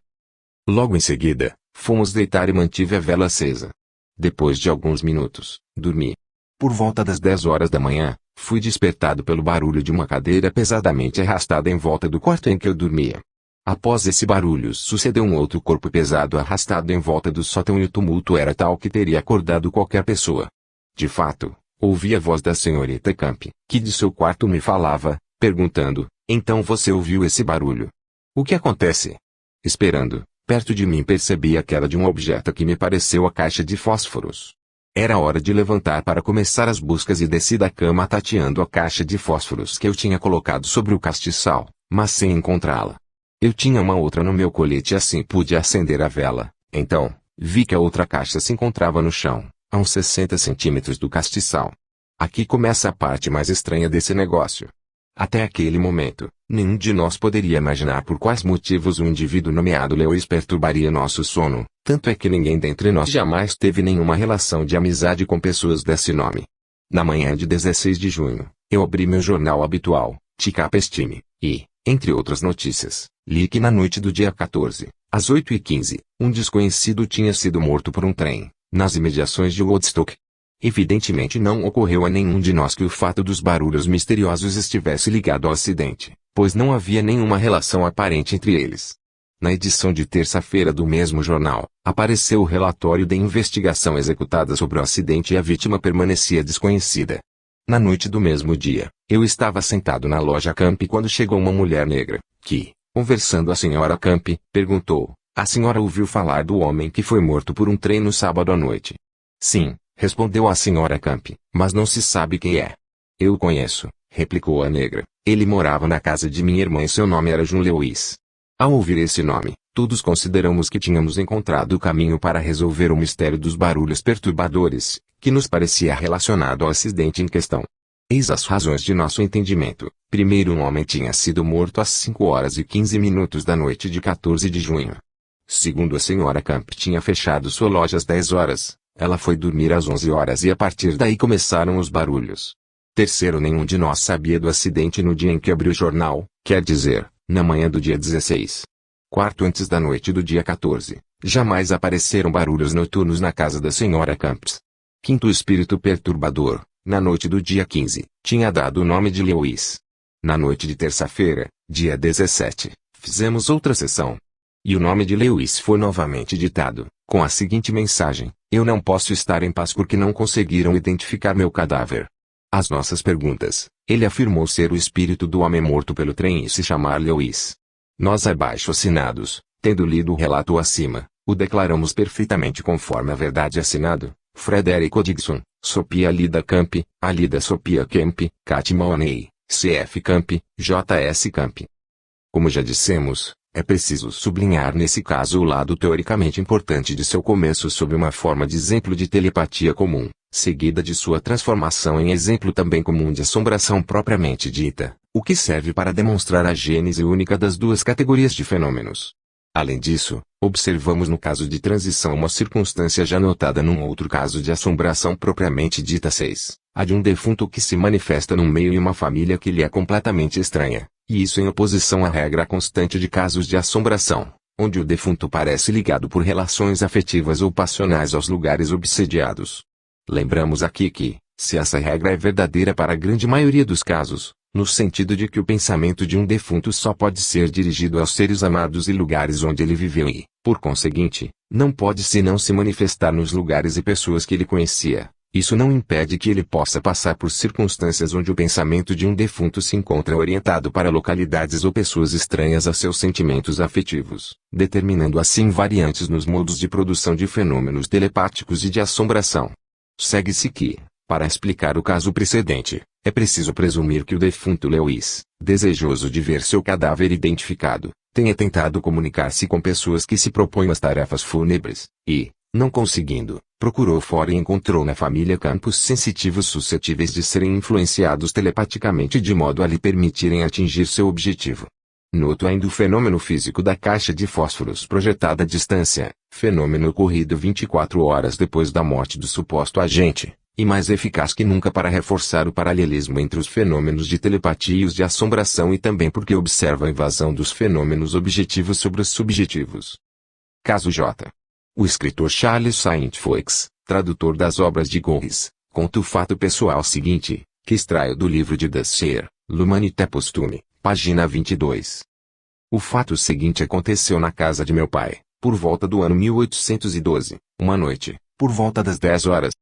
Logo em seguida, fomos deitar e mantive a vela acesa. Depois de alguns minutos, dormi. Por volta das 10 horas da manhã, fui despertado pelo barulho de uma cadeira pesadamente arrastada em volta do quarto em que eu dormia. Após esse barulho sucedeu um outro corpo pesado arrastado em volta do sótão e o tumulto era tal que teria acordado qualquer pessoa. De fato, ouvi a voz da senhorita Camp, que de seu quarto me falava, perguntando, então você ouviu esse barulho? O que acontece? Esperando, perto de mim percebi a queda de um objeto que me pareceu a caixa de fósforos. Era hora de levantar para começar as buscas e desci da cama tateando a caixa de fósforos que eu tinha colocado sobre o castiçal, mas sem encontrá-la. Eu tinha uma outra no meu colete e assim pude acender a vela. Então, vi que a outra caixa se encontrava no chão, a uns 60 centímetros do castiçal. Aqui começa a parte mais estranha desse negócio. Até aquele momento, nenhum de nós poderia imaginar por quais motivos um indivíduo nomeado Lewis perturbaria nosso sono, tanto é que ninguém dentre nós jamais teve nenhuma relação de amizade com pessoas desse nome. Na manhã de 16 de junho, eu abri meu jornal habitual, Ticap Estime, e, entre outras notícias, li que na noite do dia 14, às 8h15, um desconhecido tinha sido morto por um trem, nas imediações de Woodstock. Evidentemente não ocorreu a nenhum de nós que o fato dos barulhos misteriosos estivesse ligado ao acidente, pois não havia nenhuma relação aparente entre eles. Na edição de terça-feira do mesmo jornal, apareceu o relatório da investigação executada sobre o acidente e a vítima permanecia desconhecida. Na noite do mesmo dia, eu estava sentado na loja Camp quando chegou uma mulher negra, que, conversando a senhora Camp, perguntou, a senhora ouviu falar do homem que foi morto por um trem no sábado à noite? Sim, respondeu a senhora Camp, mas não se sabe quem é. Eu o conheço, replicou a negra, ele morava na casa de minha irmã e seu nome era John Lewis. Ao ouvir esse nome, todos consideramos que tínhamos encontrado o caminho para resolver o mistério dos barulhos perturbadores, que nos parecia relacionado ao acidente em questão. Eis as razões de nosso entendimento. Primeiro, um homem tinha sido morto às 5h15 da noite de 14 de junho. Segundo, a senhora Camp tinha fechado sua loja às 10 horas, ela foi dormir às 11 horas e a partir daí começaram os barulhos. Terceiro, nenhum de nós sabia do acidente no dia em que abriu o jornal, quer dizer, na manhã do dia 16. Quarto, antes da noite do dia 14, jamais apareceram barulhos noturnos na casa da senhora Camps. Quinto, o espírito perturbador, na noite do dia 15, tinha dado o nome de Lewis. Na noite de terça-feira, dia 17, fizemos outra sessão. E o nome de Lewis foi novamente ditado, com a seguinte mensagem, eu não posso estar em paz porque não conseguiram identificar meu cadáver. Às nossas perguntas, ele afirmou ser o espírito do homem morto pelo trem e se chamar Lewis. Nós abaixo assinados, tendo lido o relato acima, o declaramos perfeitamente conforme a verdade assinado, Frederico Dixon, Sophia Lida Camp, Alida Sophia Camp, Cat Mahoney, C.F. Camp, J.S. Camp. Como já dissemos, é preciso sublinhar nesse caso o lado teoricamente importante de seu começo sob uma forma de exemplo de telepatia comum, seguida de sua transformação em exemplo também comum de assombração propriamente dita, o que serve para demonstrar a gênese única das duas categorias de fenômenos. Além disso, observamos no caso de transição uma circunstância já notada num outro caso de assombração propriamente dita 6, a de um defunto que se manifesta num meio e uma família que lhe é completamente estranha, e isso em oposição à regra constante de casos de assombração, onde o defunto parece ligado por relações afetivas ou passionais aos lugares obsediados. Lembramos aqui que, se essa regra é verdadeira para a grande maioria dos casos, no sentido de que o pensamento de um defunto só pode ser dirigido aos seres amados e lugares onde ele viveu e, por conseguinte, não pode senão se manifestar nos lugares e pessoas que ele conhecia. Isso não impede que ele possa passar por circunstâncias onde o pensamento de um defunto se encontra orientado para localidades ou pessoas estranhas a seus sentimentos afetivos, determinando assim variantes nos modos de produção de fenômenos telepáticos e de assombração. Segue-se que, para explicar o caso precedente, é preciso presumir que o defunto Lewis, desejoso de ver seu cadáver identificado, tenha tentado comunicar-se com pessoas que se propõem às tarefas fúnebres, e, não conseguindo, procurou fora e encontrou na família campos sensitivos suscetíveis de serem influenciados telepaticamente de modo a lhe permitirem atingir seu objetivo. Noto ainda o fenômeno físico da caixa de fósforos projetada à distância, fenômeno ocorrido 24 horas depois da morte do suposto agente, e mais eficaz que nunca para reforçar o paralelismo entre os fenômenos de telepatia e os de assombração e também porque observa a invasão dos fenômenos objetivos sobre os subjetivos. Caso J. O escritor Charles Saint-Foix, tradutor das obras de Gorres, conta o fato pessoal seguinte, que extraio do livro de Dacier, L'Humanité Posthume, página 22. O fato seguinte aconteceu na casa de meu pai, por volta do ano 1812, uma noite, por volta das 10 horas.